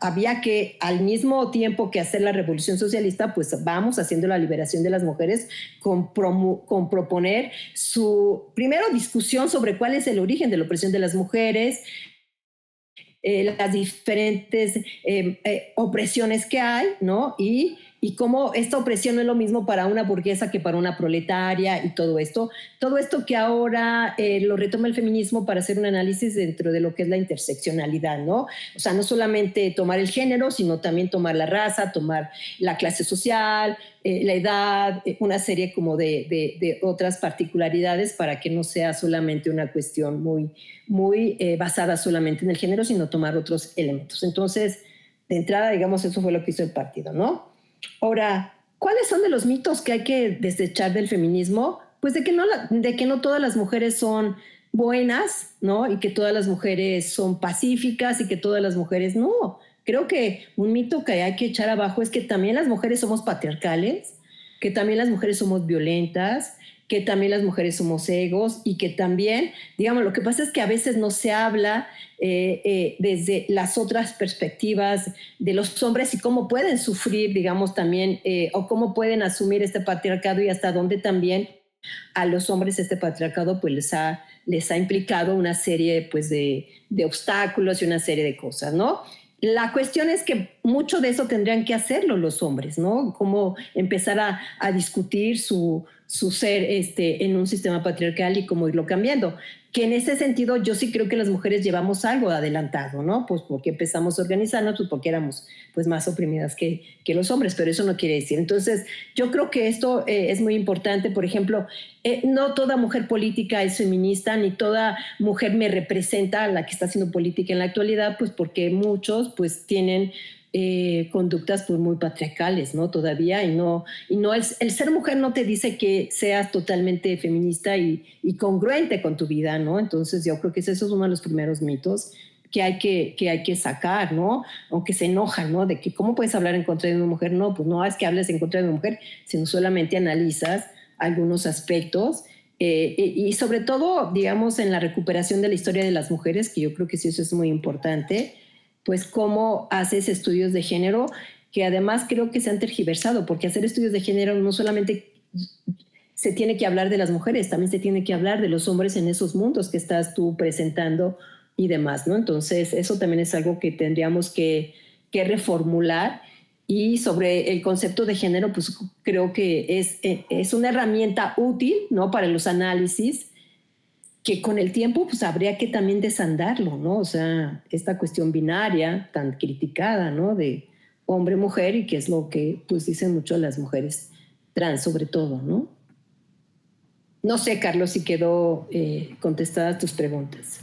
había que al mismo tiempo que hacer la revolución socialista, pues vamos haciendo la liberación de las mujeres con proponer su, primero, discusión sobre cuál es el origen de la opresión de las mujeres, las diferentes opresiones que hay, ¿no? Y cómo esta opresión no es lo mismo para una burguesa que para una proletaria y todo esto que ahora lo retoma el feminismo para hacer un análisis dentro de lo que es la interseccionalidad, ¿no? O sea, no solamente tomar el género, sino también tomar la raza, tomar la clase social, la edad, una serie como de otras particularidades para que no sea solamente una cuestión muy basada solamente en el género, sino tomar otros elementos. Entonces, de entrada, digamos, eso fue lo que hizo el partido, ¿no? Ahora, ¿cuáles son de los mitos que hay que desechar del feminismo? Pues de que no todas las mujeres son buenas, ¿no? Y que todas las mujeres son pacíficas y que todas las mujeres no. Creo que un mito que hay que echar abajo es que también las mujeres somos patriarcales, que también las mujeres somos violentas, que también las mujeres somos egos y que también, digamos, lo que pasa es que a veces no se habla desde las otras perspectivas de los hombres y cómo pueden sufrir, digamos, también, o cómo pueden asumir este patriarcado y hasta dónde también a los hombres este patriarcado pues les ha implicado una serie pues de obstáculos y una serie de cosas, ¿no? La cuestión es que mucho de eso tendrían que hacerlo los hombres, ¿no? Cómo empezar a discutir su ser en un sistema patriarcal y cómo irlo cambiando. Que en ese sentido yo sí creo que las mujeres llevamos algo adelantado, ¿no? Pues porque empezamos a organizarnos, pues porque éramos pues más oprimidas que los hombres, pero eso no quiere decir. Entonces yo creo que esto es muy importante. Por ejemplo, no toda mujer política es feminista, ni toda mujer me representa a la que está haciendo política en la actualidad, pues porque muchos pues tienen conductas pues muy patriarcales, ¿no? Todavía y no el ser mujer no te dice que seas totalmente feminista y congruente con tu vida, ¿no? Entonces yo creo que eso es uno de los primeros mitos que hay que sacar, ¿no? Aunque se enojan, ¿no? De que cómo puedes hablar en contra de una mujer. No, pues no es que hables en contra de una mujer, sino solamente analizas algunos aspectos y sobre todo, digamos, en la recuperación de la historia de las mujeres, que yo creo que sí eso es muy importante, pues cómo haces estudios de género, que además creo que se han tergiversado, porque hacer estudios de género no solamente se tiene que hablar de las mujeres, también se tiene que hablar de los hombres en esos mundos que estás tú presentando y demás, ¿no? Entonces, eso también es algo que tendríamos que reformular. Y sobre el concepto de género, pues creo que es una herramienta útil, ¿no?, para los análisis, que con el tiempo pues habría que también desandarlo, ¿no? O sea, esta cuestión binaria tan criticada, ¿no?, de hombre-mujer, y que es lo que pues dicen mucho las mujeres trans sobre todo, ¿no? No sé, Carlos, si quedó contestadas tus preguntas.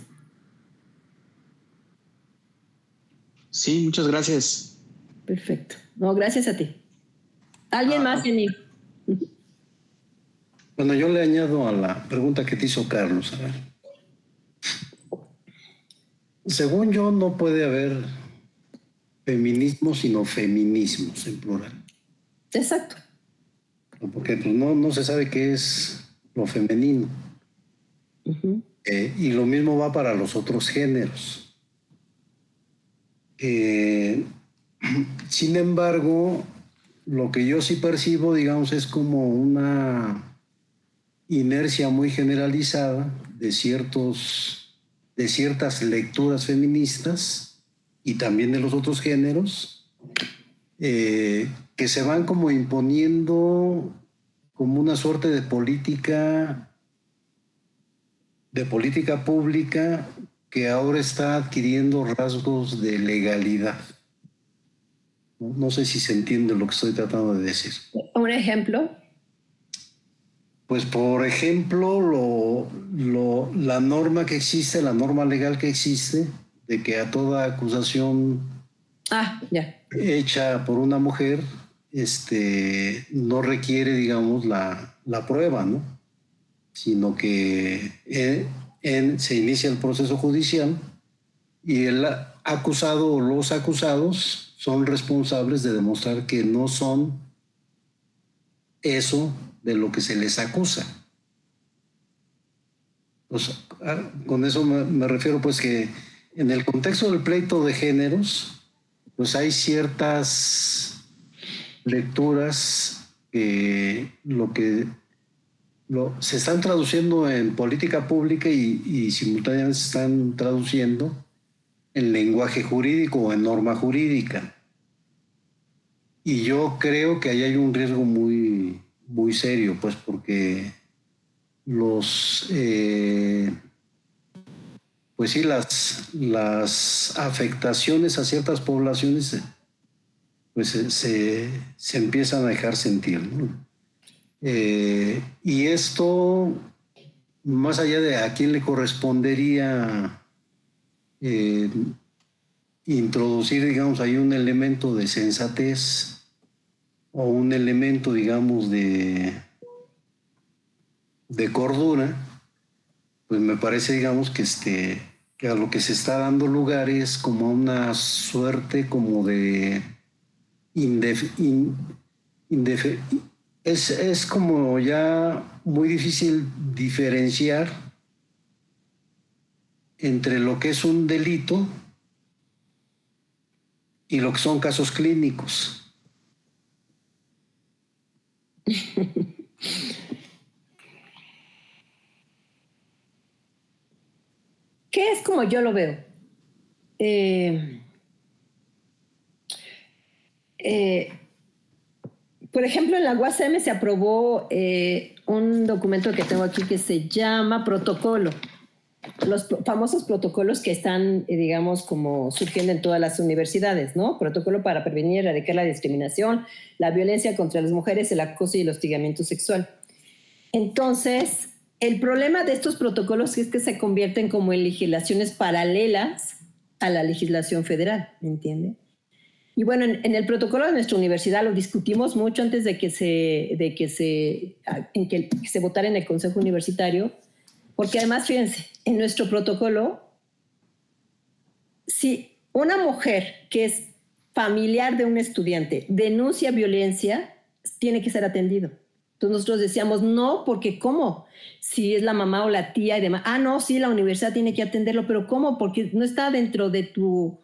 Sí, muchas gracias. Perfecto. No, gracias a ti. ¿Alguien más, Jenny? Bueno, yo le añado a la pregunta que te hizo Carlos. A ver. Según yo, no puede haber feminismo, sino feminismos en plural. Exacto. Porque pues, no se sabe qué es lo femenino. Uh-huh. Y lo mismo va para los otros géneros. Sin embargo, lo que yo sí percibo, digamos, es como una inercia muy generalizada de ciertas lecturas feministas y también de los otros géneros, que se van como imponiendo como una suerte de política pública que ahora está adquiriendo rasgos de legalidad. No sé si se entiende lo que estoy tratando de decir. ¿Un ejemplo? Pues, por ejemplo, la norma que existe, la norma legal que existe, de que a toda acusación hecha por una mujer no requiere, digamos, la prueba, ¿no? Sino que se inicia el proceso judicial y el acusado o los acusados son responsables de demostrar que no son eso de lo que se les acusa. Pues, con eso me refiero pues que en el contexto del pleito de géneros pues hay ciertas lecturas que se están traduciendo en política pública y simultáneamente se están traduciendo en lenguaje jurídico o en norma jurídica. Y yo creo que ahí hay un riesgo muy, muy serio, pues porque pues sí, las afectaciones a ciertas poblaciones pues se empiezan a dejar sentir, ¿no? Y esto, más allá de a quién le correspondería introducir, digamos, ahí un elemento de sensatez o un elemento, digamos, de cordura, pues me parece, digamos, que a lo que se está dando lugar es como una suerte como de es como ya muy difícil diferenciar entre lo que es un delito y lo que son casos clínicos. ¿Qué es como yo lo veo? Por ejemplo, en la UASM se aprobó un documento que tengo aquí que se llama protocolo. Los famosos protocolos que están, digamos, como surgiendo en todas las universidades, ¿no? Protocolo para prevenir y erradicar la discriminación, la violencia contra las mujeres, el acoso y el hostigamiento sexual. Entonces, el problema de estos protocolos es que se convierten como en legislaciones paralelas a la legislación federal, ¿me entiende? Y bueno, en el protocolo de nuestra universidad lo discutimos mucho antes de que se votara en el Consejo Universitario, porque además, fíjense, en nuestro protocolo, si una mujer que es familiar de un estudiante denuncia violencia, tiene que ser atendido. Entonces nosotros decíamos, no, porque ¿cómo? Si es la mamá o la tía y demás. No, sí, la universidad tiene que atenderlo, pero ¿cómo? Porque no está dentro de tu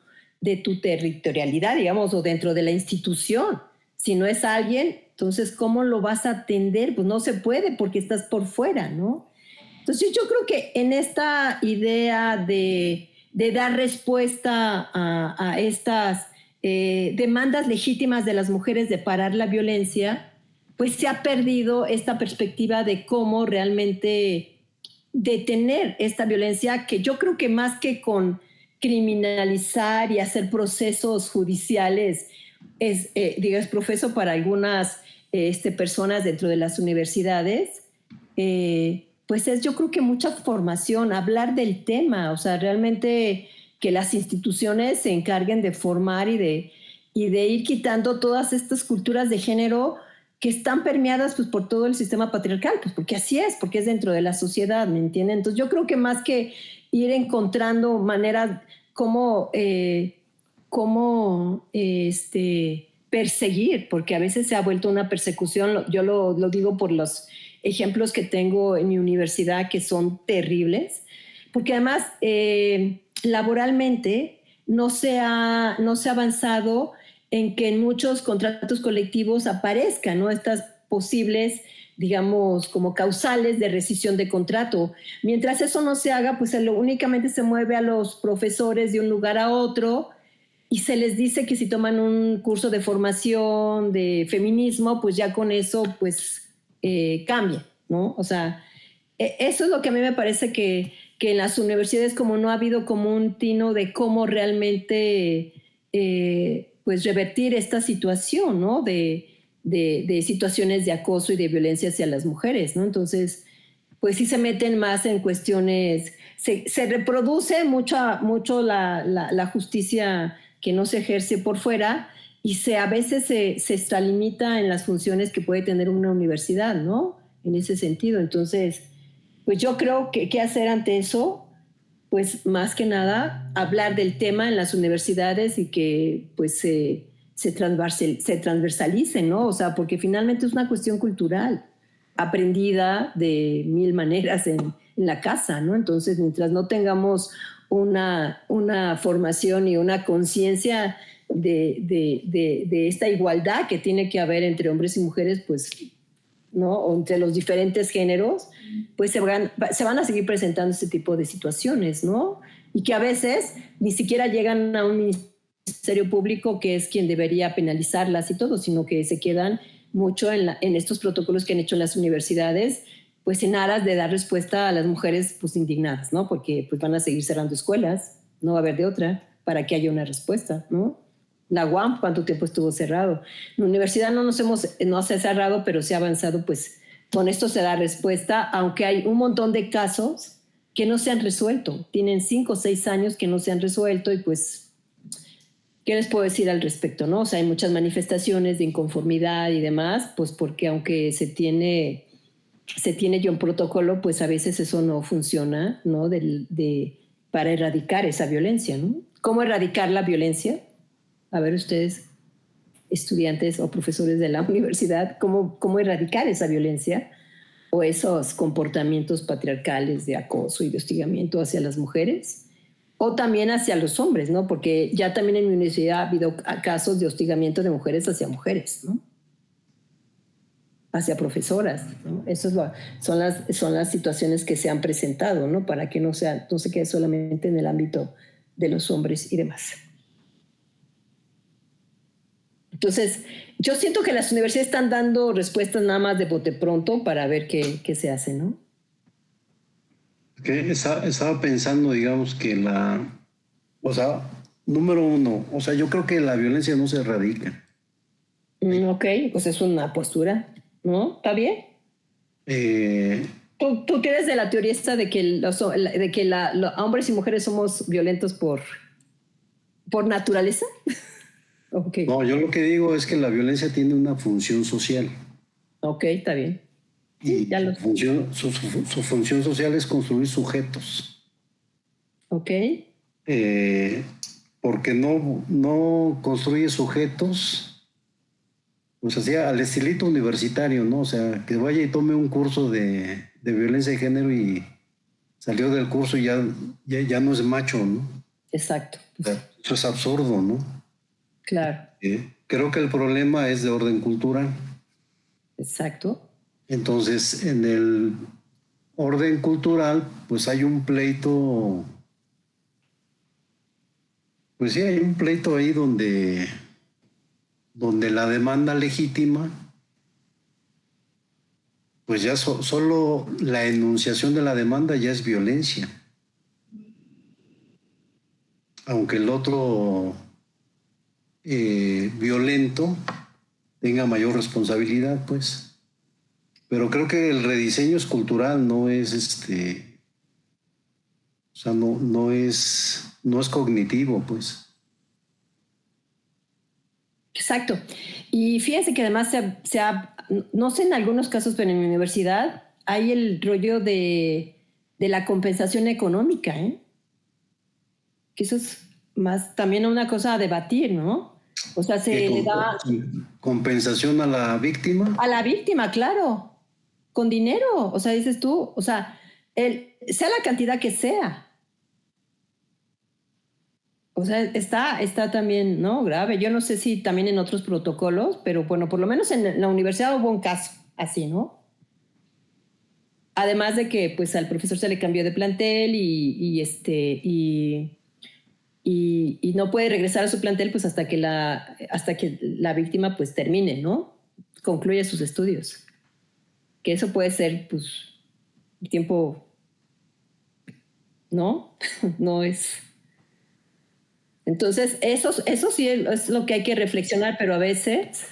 territorialidad, digamos, o dentro de la institución. Si no es alguien, entonces, ¿cómo lo vas a atender? Pues no se puede porque estás por fuera, ¿no? Entonces, yo creo que en esta idea de de dar respuesta a estas demandas legítimas de las mujeres de parar la violencia, pues se ha perdido esta perspectiva de cómo realmente detener esta violencia, que yo creo que más que con criminalizar y hacer procesos judiciales es profeso para algunas personas dentro de las universidades, pues es yo creo que mucha formación, hablar del tema, o sea, realmente que las instituciones se encarguen de formar y de ir quitando todas estas culturas de género que están permeadas pues, por todo el sistema patriarcal, pues porque así es, porque es dentro de la sociedad, ¿me entienden? Entonces yo creo que más que ir encontrando maneras como perseguir, porque a veces se ha vuelto una persecución, yo lo digo por los ejemplos que tengo en mi universidad que son terribles, porque además laboralmente no se ha avanzado en que en muchos contratos colectivos aparezcan, ¿no?, estas posibles, digamos, como causales de rescisión de contrato. Mientras eso no se haga, pues únicamente se mueve a los profesores de un lugar a otro y se les dice que si toman un curso de formación de feminismo, pues ya con eso pues cambia, ¿no? O sea, eso es lo que a mí me parece que en las universidades como no ha habido como un tino de cómo realmente pues revertir esta situación, ¿no? De situaciones de acoso y de violencia hacia las mujeres, ¿no? Entonces, pues sí se meten más en cuestiones, se reproduce mucho la justicia que no se ejerce por fuera y a veces se extralimita en las funciones que puede tener una universidad, ¿no? En ese sentido. Entonces, pues yo creo que qué hacer ante eso, pues más que nada hablar del tema en las universidades y que pues se transversalice, ¿no? O sea, porque finalmente es una cuestión cultural, aprendida de mil maneras en la casa, ¿no? Entonces, mientras no tengamos una formación y una conciencia de esta igualdad que tiene que haber entre hombres y mujeres, pues, ¿no?, o entre los diferentes géneros, pues se van a seguir presentando este tipo de situaciones, ¿no? Y que a veces ni siquiera llegan a un ministerio público que es quien debería penalizarlas y todo, sino que se quedan mucho en estos protocolos que han hecho las universidades, pues en aras de dar respuesta a las mujeres pues indignadas, ¿no? Porque pues van a seguir cerrando escuelas, no va a haber de otra para que haya una respuesta, ¿no? La UAM, ¿cuánto tiempo estuvo cerrado? La universidad no se ha cerrado, pero se ha avanzado, pues con esto se da respuesta, aunque hay un montón de casos que no se han resuelto. Tienen 5 o 6 años que no se han resuelto y pues, ¿qué les puedo decir al respecto, no? O sea, hay muchas manifestaciones de inconformidad y demás, pues porque aunque se tiene ya un protocolo, pues a veces eso no funciona, ¿no? Para erradicar esa violencia, ¿no? ¿Cómo erradicar la violencia? A ver, ustedes, estudiantes o profesores de la universidad, ¿cómo erradicar esa violencia o esos comportamientos patriarcales de acoso y de hostigamiento hacia las mujeres? O también hacia los hombres, ¿no? Porque ya también en mi universidad ha habido casos de hostigamiento de mujeres hacia mujeres, ¿no? Hacia profesoras, ¿no? Eso son las situaciones que se han presentado, ¿no? Para que no se quede solamente en el ámbito de los hombres y demás. Entonces, yo siento que las universidades están dando respuestas nada más de bote pronto para ver qué se hace, ¿no? Estaba pensando, digamos, que número uno, o sea, yo creo que la violencia no se erradica. Ok, pues es una postura, ¿no? ¿Está bien? ¿Tú eres de la teoría esta de que los hombres y mujeres somos violentos por naturaleza? Okay. No, yo lo que digo es que la violencia tiene una función social. Ok, está bien. Y su función social es construir sujetos. Ok. Porque no construye sujetos, pues así al estilito universitario, ¿no? O sea, que vaya y tome un curso de violencia de género y salió del curso y ya no es macho, ¿no? Exacto. O sea, eso es absurdo, ¿no? Claro. Creo que el problema es de orden cultural. Exacto. Entonces, en el orden cultural, pues hay un pleito Pues sí, hay un pleito ahí donde la demanda legítima, pues ya solo la enunciación de la demanda ya es violencia. Aunque el otro violento tenga mayor responsabilidad, pues. Pero creo que el rediseño es cultural, no es o sea, no es cognitivo, pues. Exacto. Y fíjense que además no sé en algunos casos, pero en mi universidad hay el rollo de la compensación económica, ¿eh? Que eso es más también una cosa a debatir, ¿no? O sea, se le da compensación a la víctima. A la víctima, claro, con dinero. O sea, dices tú, o sea, sea la cantidad que sea. O sea, está también, ¿no? Grave. Yo no sé si también en otros protocolos, pero bueno, por lo menos en la universidad hubo un caso así, ¿no? Además de que pues al profesor se le cambió de plantel y no puede regresar a su plantel pues hasta que la víctima pues termine, ¿no? Concluya sus estudios. Que eso puede ser pues tiempo, ¿no? No es... Entonces, eso sí es lo que hay que reflexionar, pero a veces...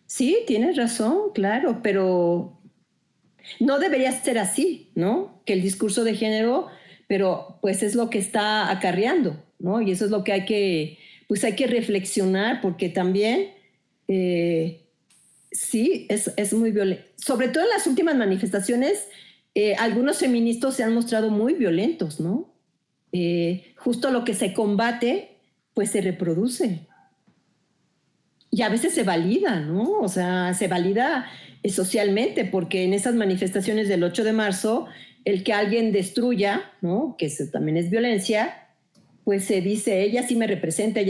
Sí, tienes razón, claro, pero no debería ser así, ¿no? Que el discurso de género, pero pues es lo que está acarreando, ¿no? Y eso es lo que hay que reflexionar, porque también sí, es muy violento. Sobre todo en las últimas manifestaciones, algunos feministas se han mostrado muy violentos, ¿no? Justo lo que se combate, pues se reproduce. Y a veces se valida, ¿no? O sea, se valida socialmente, porque en esas manifestaciones del 8 de marzo, el que alguien destruya, ¿no? Que eso también es violencia, pues se dice, ella sí me representa,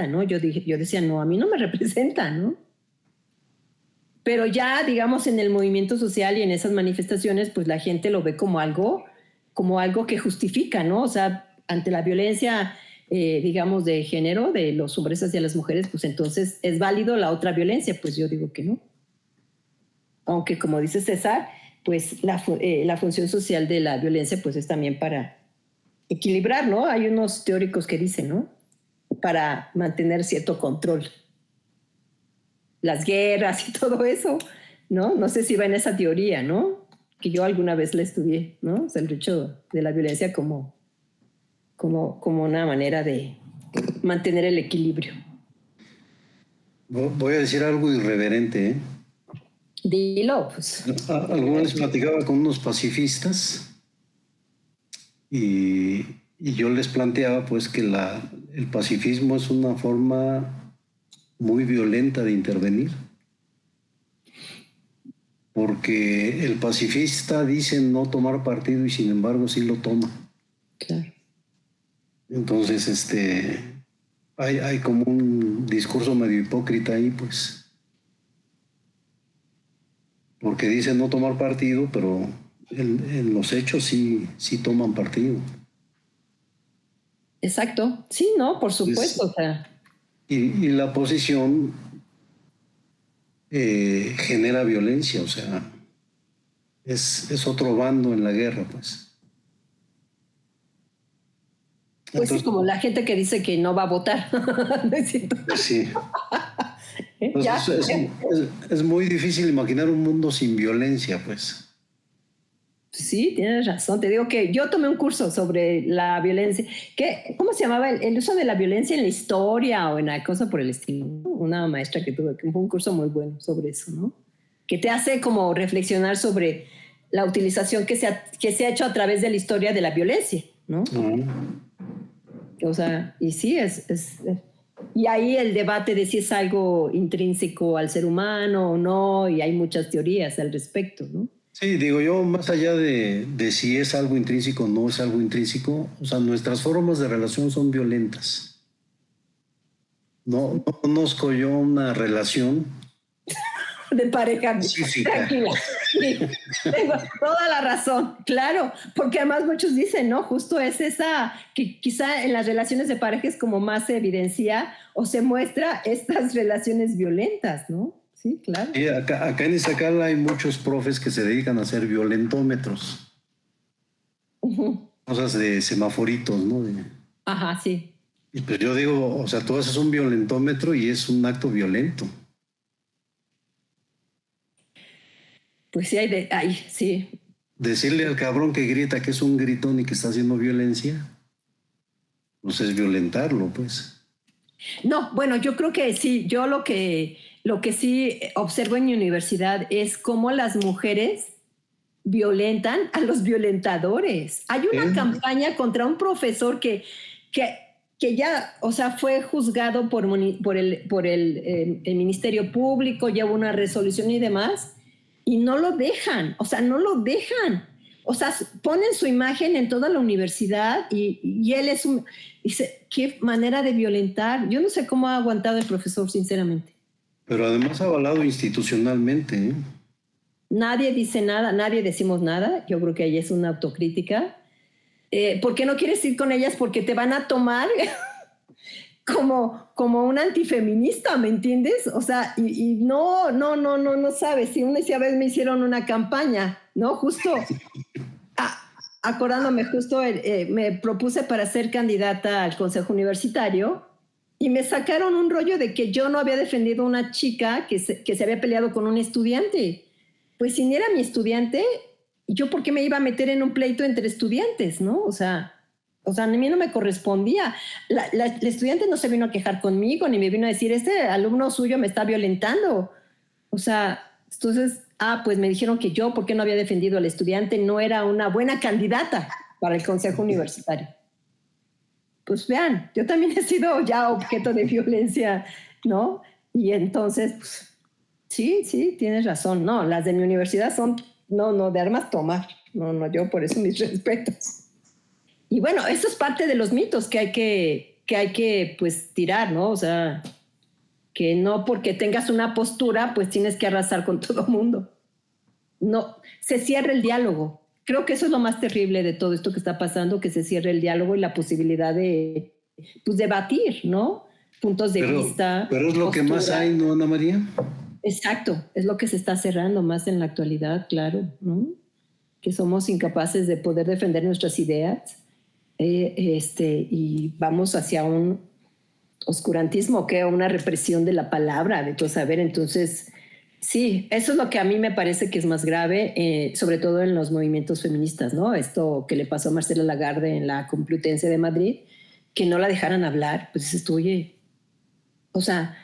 ¿no? Yo decía, no, a mí no me representa, ¿no? Pero ya, digamos, en el movimiento social y en esas manifestaciones, pues la gente lo ve como algo que justifica, ¿no? O sea, ante la violencia, digamos, de género, de los hombres hacia las mujeres, pues entonces es válido la otra violencia. Pues yo digo que no. Aunque, como dice César, pues la función social de la violencia, pues es también para equilibrar, ¿no? Hay unos teóricos que dicen, ¿no? Para mantener cierto control. Las guerras y todo eso, ¿no? No sé si va en esa teoría, ¿no? Que yo alguna vez la estudié, ¿no? O sea, el hecho de la violencia como una manera de mantener el equilibrio. Voy a decir algo irreverente, ¿eh? Dilo, pues. Alguna vez platicaba con unos pacifistas y yo les planteaba pues que el pacifismo es una forma muy violenta de intervenir, porque el pacifista dice no tomar partido y sin embargo sí lo toma. Claro. Entonces, hay como un discurso medio hipócrita ahí, pues. Porque dicen no tomar partido, pero en los hechos sí toman partido. Exacto. Sí, no, por supuesto. O sea. Y la posición genera violencia, o sea, es otro bando en la guerra, pues. Pues entonces, sí, como la gente que dice que no va a votar. ¿No es cierto? Sí. Es muy difícil imaginar un mundo sin violencia, pues. Sí, tienes razón. Te digo que yo tomé un curso sobre la violencia. ¿Cómo se llamaba? El uso de la violencia en la historia o en la cosa por el estilo. Una maestra que tuve, que fue un curso muy bueno sobre eso, ¿no? Que te hace como reflexionar sobre la utilización que se ha hecho a través de la historia de la violencia, ¿no? O sea, y sí, y ahí el debate de si es algo intrínseco al ser humano o no, y hay muchas teorías al respecto, ¿no? Sí, digo yo, más allá de si es algo intrínseco o no es algo intrínseco, o sea, nuestras formas de relación son violentas. No conozco yo una relación de pareja. Sí, Tranquila. Sí, tengo toda la razón, claro, porque además muchos dicen, ¿no? Justo es esa, que quizá en las relaciones de pareja es como más se evidencia o se muestra estas relaciones violentas, ¿no? Sí, claro. Y acá en Iztacala hay muchos profes que se dedican a hacer violentómetros, cosas de semaforitos, ¿no? Ajá, sí. Y pues yo digo, o sea, tú haces un violentómetro y es un acto violento. Pues sí, sí. Decirle al cabrón que grita que es un gritón y que está haciendo violencia, pues es violentarlo, pues. No, bueno, yo creo que sí, yo lo que sí observo en mi universidad es cómo las mujeres violentan a los violentadores. Hay una campaña contra un profesor que ya, o sea, fue juzgado por el Ministerio Público, ya hubo una resolución y demás, y no lo dejan, o sea, no lo dejan. O sea, ponen su imagen en toda la universidad y él es un... Dice, qué manera de violentar. Yo no sé cómo ha aguantado el profesor, sinceramente. Pero además avalado institucionalmente, ¿eh? Nadie dice nada, nadie decimos nada. Yo creo que ahí es una autocrítica. ¿Por qué no quieres ir con ellas? Porque te van a tomar como un antifeminista, ¿me entiendes? O sea, y no sabes. Si una vez me hicieron una campaña, ¿no? Justo, acordándome, justo me propuse para ser candidata al Consejo Universitario y me sacaron un rollo de que yo no había defendido a una chica que se había peleado con un estudiante. Pues si ni era mi estudiante, ¿yo por qué me iba a meter en un pleito entre estudiantes, no? O sea, a mí no me correspondía. La estudiante no se vino a quejar conmigo, ni me vino a decir, este alumno suyo me está violentando. O sea, entonces, pues me dijeron que yo, ¿por qué no había defendido al estudiante? No era una buena candidata para el consejo universitario. Pues vean, yo también he sido ya objeto de violencia, ¿no? Y entonces, pues, sí, tienes razón. No, las de mi universidad son, no, de armas tomar. No, yo por eso mis respetos. Y bueno, eso es parte de los mitos que hay que pues tirar, ¿no? O sea, que no porque tengas una postura, pues tienes que arrasar con todo el mundo. No, se cierra el diálogo. Creo que eso es lo más terrible de todo esto que está pasando, que se cierre el diálogo y la posibilidad de, pues, debatir, ¿no? Puntos de vista. Pero es lo postura. Que más hay, ¿no, Ana María? Exacto, es lo que se está cerrando más en la actualidad, claro, ¿no? Que somos incapaces de poder defender nuestras ideas y vamos hacia un oscurantismo, que una represión de la palabra, de todo saber. Entonces, sí, eso es lo que a mí me parece que es más grave, sobre todo en los movimientos feministas, ¿no? Esto que le pasó a Marcela Lagarde en la Complutense de Madrid, que no la dejaran hablar, pues dices tú, oye, o sea,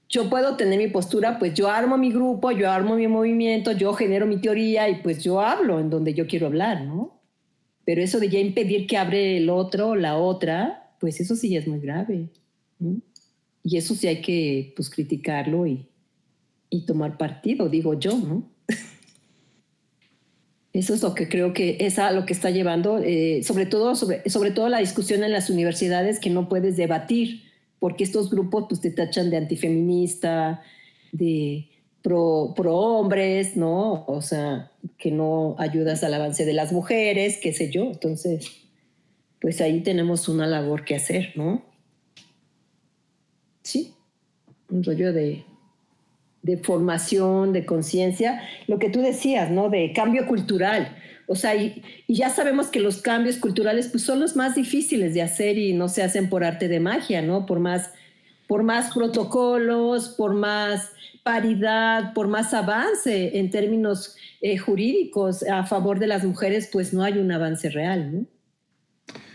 yo puedo tener mi postura, pues yo armo mi grupo, yo armo mi movimiento, yo genero mi teoría y pues yo hablo en donde yo quiero hablar, ¿no? Pero eso de ya impedir que hable el otro, la otra, pues eso sí ya es muy grave, ¿no? Y eso sí hay que, pues, criticarlo y tomar partido, digo yo, ¿no? Eso es lo que creo que es a lo que está llevando, sobre todo la discusión en las universidades, que no puedes debatir, porque estos grupos pues te tachan de antifeminista, de pro hombres, ¿no? O sea, que no ayudas al avance de las mujeres, qué sé yo. Entonces, pues ahí tenemos una labor que hacer, ¿no? Sí, un rollo de formación, de conciencia, lo que tú decías, ¿no? De cambio cultural. O sea, y ya sabemos que los cambios culturales pues, son los más difíciles de hacer y no se hacen por arte de magia, ¿no? Por más protocolos, por más paridad, por más avance en términos jurídicos a favor de las mujeres, pues no hay un avance real, ¿no?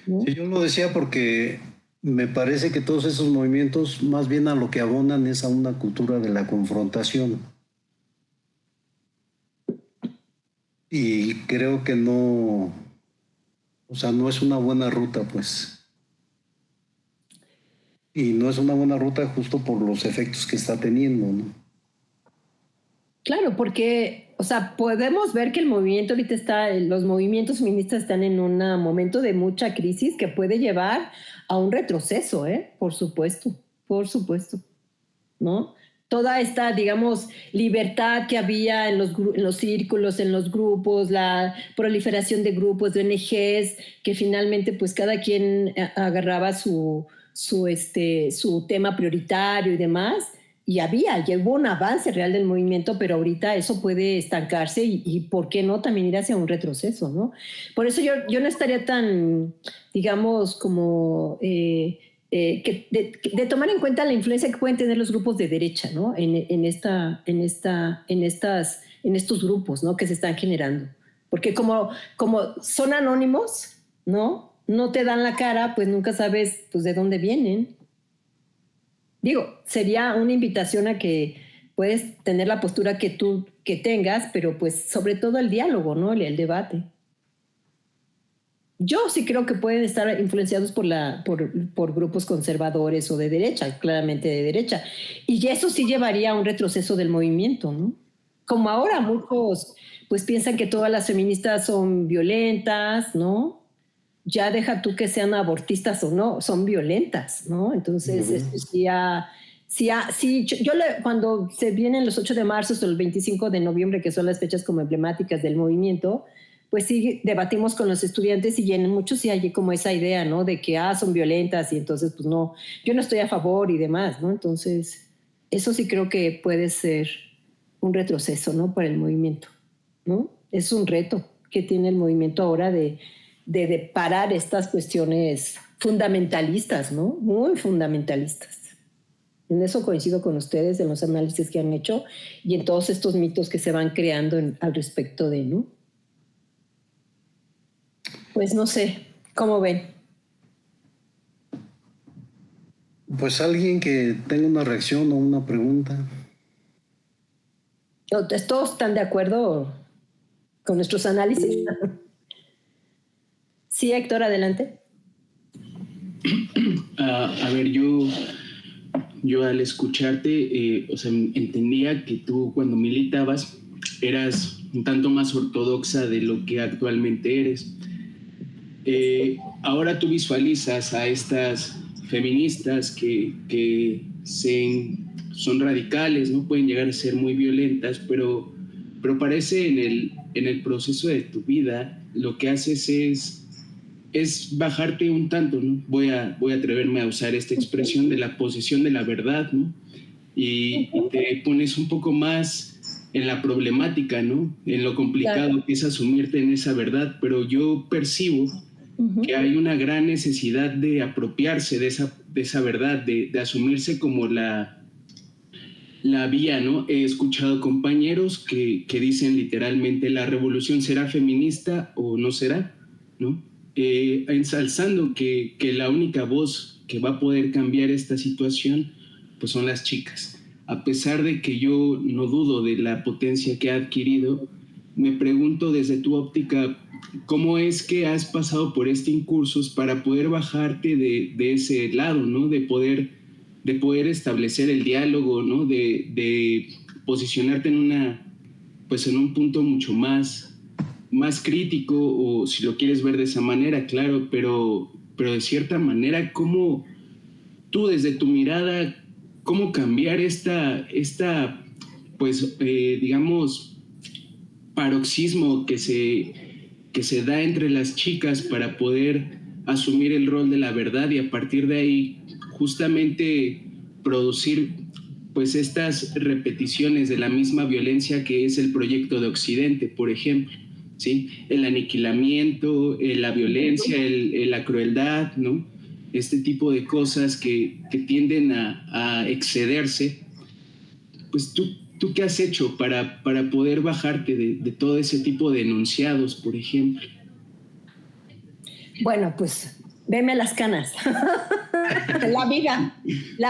¿No? Sí, yo lo decía porque me parece que todos esos movimientos más bien a lo que abonan es a una cultura de la confrontación. Y creo que no, o sea, no es una buena ruta, pues. Y no es una buena ruta justo por los efectos que está teniendo, ¿no? Claro, porque, o sea, podemos ver que el movimiento ahorita los movimientos feministas están en un momento de mucha crisis que puede llevar a un retroceso, por supuesto, ¿no? toda esta, digamos, libertad que había en los círculos, en los grupos, la proliferación de grupos, de ONGs, que finalmente pues cada quien agarraba su tema prioritario y demás, y ya hubo un avance real del movimiento, pero ahorita eso puede estancarse y ¿por qué no también ir hacia un retroceso, ¿no? Por eso yo no estaría tan, digamos, como de tomar en cuenta la influencia que pueden tener los grupos de derecha, ¿no? En estos grupos, ¿no? Que se están generando. Porque como son anónimos, ¿no? No te dan la cara, pues nunca sabes pues, de dónde vienen. Digo, sería una invitación a que puedes tener la postura que tengas, pero pues sobre todo el diálogo, ¿no? El debate. Yo sí creo que pueden estar influenciados por grupos conservadores o de derecha, claramente de derecha. Y eso sí llevaría a un retroceso del movimiento, ¿no? Como ahora muchos pues piensan que todas las feministas son violentas, ¿no? Ya deja tú que sean abortistas o no, son violentas, ¿no? Entonces, cuando se vienen los 8 de marzo o el 25 de noviembre, que son las fechas como emblemáticas del movimiento, pues sí debatimos con los estudiantes y en muchos sí hay como esa idea, ¿no? De que, son violentas y entonces, pues no, yo no estoy a favor y demás, ¿no? Entonces, eso sí creo que puede ser un retroceso, ¿no? Para el movimiento, ¿no? Es un reto que tiene el movimiento ahora de parar estas cuestiones fundamentalistas, ¿no? Muy fundamentalistas. En eso coincido con ustedes, en los análisis que han hecho y en todos estos mitos que se van creando al respecto de, ¿no? Pues no sé, ¿cómo ven? Pues alguien que tenga una reacción o una pregunta. ¿Todos están de acuerdo con nuestros análisis? Sí, Héctor, adelante. A ver, yo al escucharte, o sea, entendía que tú cuando militabas eras un tanto más ortodoxa de lo que actualmente eres. Ahora tú visualizas a estas feministas que son radicales, ¿no? Pueden llegar a ser muy violentas, pero parece en el proceso de tu vida lo que haces es bajarte un tanto, ¿no? Voy a atreverme a usar esta expresión de la posesión de la verdad, ¿no? Y te pones un poco más en la problemática, ¿no? En lo complicado que es asumirte en esa verdad, pero yo percibo que hay una gran necesidad de apropiarse de esa verdad, de asumirse como la vía, ¿no? He escuchado compañeros que dicen literalmente la revolución será feminista o no será, ¿no? Ensalzando que la única voz que va a poder cambiar esta situación pues son las chicas. A pesar de que yo no dudo de la potencia que ha adquirido, me pregunto desde tu óptica, ¿cómo es que has pasado por este incursus para poder bajarte de ese lado, ¿no? De poder establecer el diálogo, ¿no? De posicionarte en un punto mucho más crítico, o si lo quieres ver de esa manera, claro, pero de cierta manera, ¿cómo tú desde tu mirada, cómo cambiar esta digamos, paroxismo que se da entre las chicas para poder asumir el rol de la verdad y a partir de ahí justamente producir pues estas repeticiones de la misma violencia que es el proyecto de Occidente, por ejemplo, ¿sí? El aniquilamiento, la violencia, la crueldad, ¿no? Este tipo de cosas que tienden a excederse. Pues ¿tú qué has hecho para poder bajarte de todo ese tipo de enunciados, por ejemplo? Bueno, pues veme las canas. La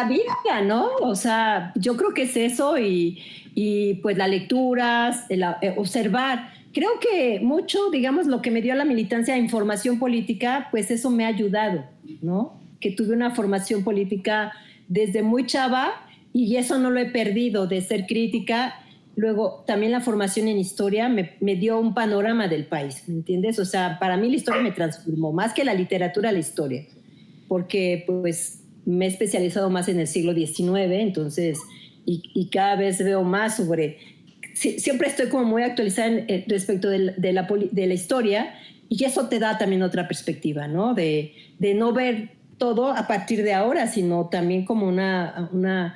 vida, ¿no? O sea, yo creo que es eso y pues las lecturas, observar. Creo que mucho, digamos, lo que me dio la militancia de información política, pues eso me ha ayudado, ¿no? Que tuve una formación política desde muy chava y eso no lo he perdido de ser crítica. Luego, también la formación en historia me dio un panorama del país, ¿me entiendes? O sea, para mí la historia me transformó, más que la literatura, la historia, porque pues me he especializado más en el siglo XIX, entonces, y cada vez veo más sobre... Siempre estoy como muy actualizada respecto de la historia, y eso te da también otra perspectiva, ¿no? De no ver todo a partir de ahora, sino también como una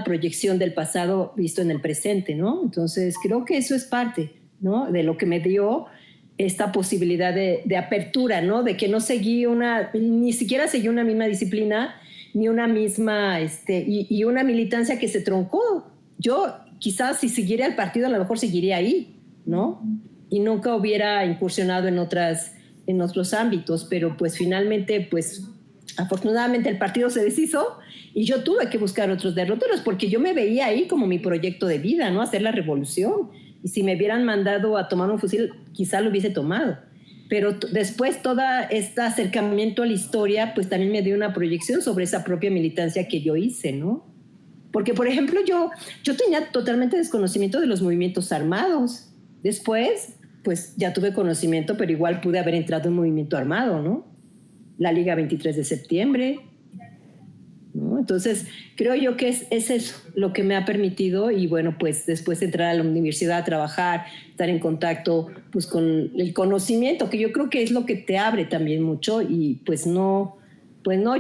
proyección del pasado visto en el presente, ¿no? Entonces creo que eso es parte, ¿no? De lo que me dio esta posibilidad de apertura, ¿no? De que no ni siquiera seguí una misma disciplina, ni una misma, y una militancia que se troncó. Yo quizás si siguiera el partido a lo mejor seguiría ahí, ¿no? Y nunca hubiera incursionado en otros ámbitos, pero pues finalmente, pues afortunadamente el partido se deshizo y yo tuve que buscar otros derroteros porque yo me veía ahí como mi proyecto de vida, ¿no? Hacer la revolución. Y si me hubieran mandado a tomar un fusil, quizá lo hubiese tomado. Pero después todo este acercamiento a la historia, pues también me dio una proyección sobre esa propia militancia que yo hice, ¿no? Porque, por ejemplo, yo tenía totalmente desconocimiento de los movimientos armados. Después, pues ya tuve conocimiento, pero igual pude haber entrado en un movimiento armado, ¿no? La Liga 23 de septiembre, ¿no? Entonces, creo yo que es eso lo que me ha permitido, y bueno, pues después entrar a la universidad a trabajar, estar en contacto pues con el conocimiento, que yo creo que es lo que te abre también mucho, y pues no,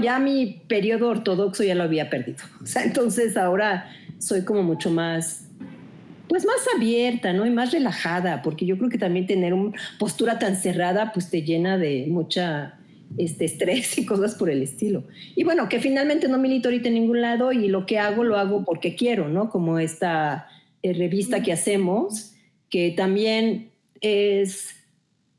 ya mi periodo ortodoxo ya lo había perdido. O sea, entonces ahora soy como mucho más, pues más abierta, ¿no? Y más relajada, porque yo creo que también tener una postura tan cerrada pues te llena de mucha estrés y cosas por el estilo. Y bueno, que finalmente no milito ahorita en ningún lado, y lo que hago, lo hago porque quiero, ¿no? Como esta revista que hacemos, que también es,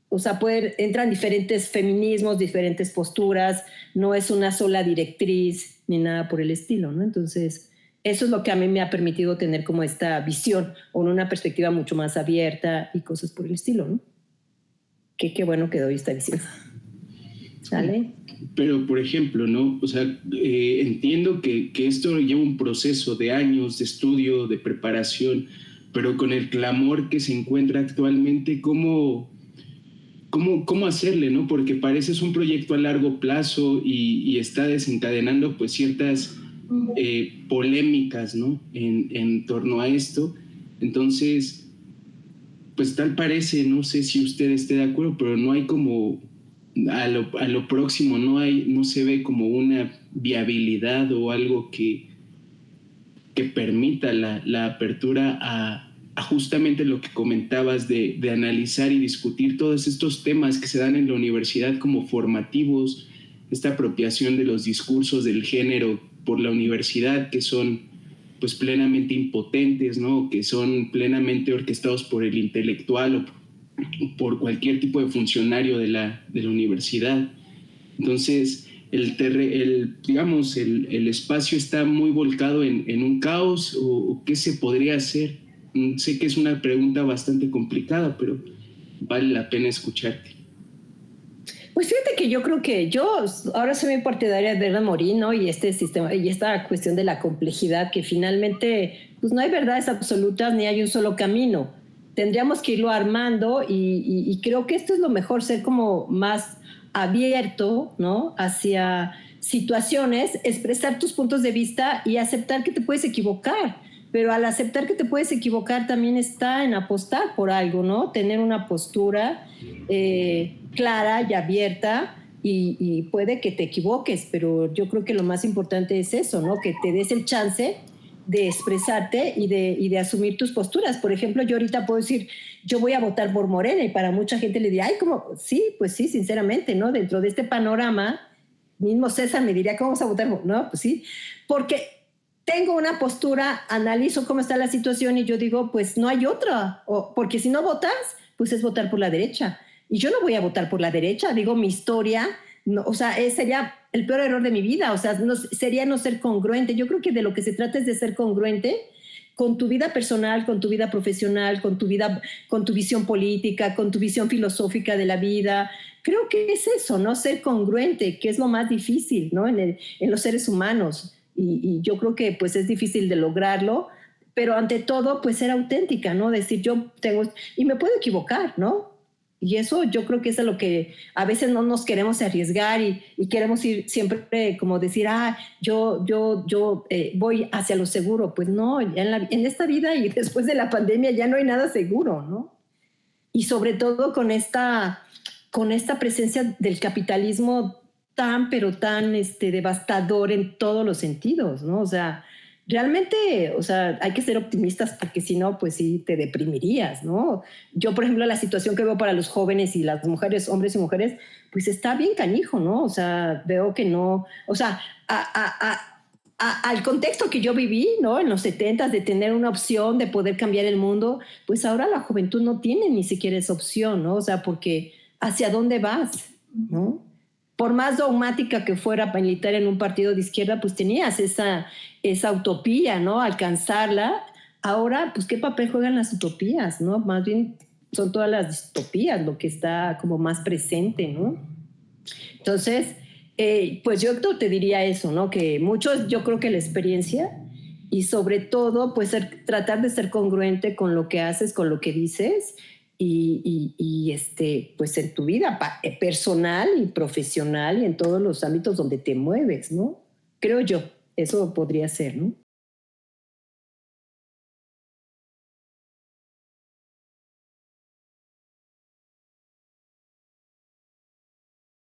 o sea, entran diferentes feminismos, diferentes posturas, no es una sola directriz ni nada por el estilo, ¿no? Entonces, eso es lo que a mí me ha permitido tener como esta visión o una perspectiva mucho más abierta y cosas por el estilo, ¿no? Qué bueno que doy esta visión. ¿Sale? Pero, por ejemplo, ¿no? O sea, entiendo que esto lleva un proceso de años de estudio, de preparación, pero con el clamor que se encuentra actualmente, ¿cómo hacerle, ¿no? Porque parece es un proyecto a largo plazo y está desencadenando pues ciertas polémicas, ¿no? En torno a esto. Entonces, pues tal parece, no sé si usted esté de acuerdo, pero no hay como a lo próximo, no se ve como una viabilidad o algo que permita la apertura a justamente lo que comentabas de analizar y discutir todos estos temas que se dan en la universidad como formativos, esta apropiación de los discursos del género por la universidad, que son pues plenamente impotentes, ¿no? Que son plenamente orquestados por el intelectual o por cualquier tipo de funcionario de la universidad. Entonces, digamos, el espacio está muy volcado en un caos, o ¿qué se podría hacer? Sé que es una pregunta bastante complicada, pero vale la pena escucharte. Pues fíjate que yo creo que yo ahora soy muy partidaria de Bernard Morin, ¿no? Y este sistema y esta cuestión de la complejidad, que finalmente pues no hay verdades absolutas ni hay un solo camino. Tendríamos que irlo armando, y creo que esto es lo mejor, ser como más abierto, ¿no? Hacia situaciones, expresar tus puntos de vista y aceptar que te puedes equivocar. Pero al aceptar que te puedes equivocar también está en apostar por algo, ¿no? Tener una postura clara y abierta, y puede que te equivoques, pero yo creo que lo más importante es eso, ¿no? Que te des el chance de expresarte y de asumir tus posturas. Por ejemplo, yo ahorita puedo decir, yo voy a votar por Morena, y para mucha gente le diría, ay, ¿cómo? Sí, pues sí, sinceramente, ¿no? Dentro de este panorama, mismo César me diría, ¿cómo vas a votar? No, pues sí, porque tengo una postura, analizo cómo está la situación y yo digo, pues no hay otra, porque si no votas, pues es votar por la derecha. Y yo no voy a votar por la derecha, digo, mi historia, no, o sea, sería el peor error de mi vida, o sea, sería no ser congruente. Yo creo que de lo que se trata es de ser congruente con tu vida personal, con tu vida profesional, con tu visión política, con tu visión filosófica de la vida. Creo que es eso, ¿no? Ser congruente, que es lo más difícil, ¿no? En los seres humanos. Y yo creo que pues es difícil de lograrlo, pero ante todo pues ser auténtica, ¿no? Decir, yo tengo, y me puedo equivocar, ¿no? Y eso yo creo que es a lo que a veces no nos queremos arriesgar y queremos ir siempre como decir, yo voy hacia lo seguro. Pues no, en esta vida y después de la pandemia ya no hay nada seguro, ¿no? Y sobre todo con esta presencia del capitalismo tan, pero tan devastador en todos los sentidos, ¿no? O sea, realmente, o sea, hay que ser optimistas porque si no, pues sí te deprimirías, ¿no? Yo, por ejemplo, la situación que veo para los jóvenes y las mujeres, hombres y mujeres, pues está bien canijo, ¿no? O sea, veo que no, o sea, al contexto que yo viví, ¿no? En los 70 de tener una opción de poder cambiar el mundo, pues ahora la juventud no tiene ni siquiera esa opción, ¿no? O sea, porque ¿hacia dónde vas? ¿No? Por más dogmática que fuera militar en un partido de izquierda, pues tenías esa utopía, ¿no? Alcanzarla. Ahora, pues, ¿qué papel juegan las utopías, no? Más bien son todas las distopías lo que está como más presente, ¿no? Entonces, pues yo te diría eso, ¿no? Que mucho, yo creo que la experiencia y sobre todo, pues tratar de ser congruente con lo que haces, con lo que dices y pues en tu vida personal y profesional y en todos los ámbitos donde te mueves, ¿no? Creo yo, eso podría ser, ¿no?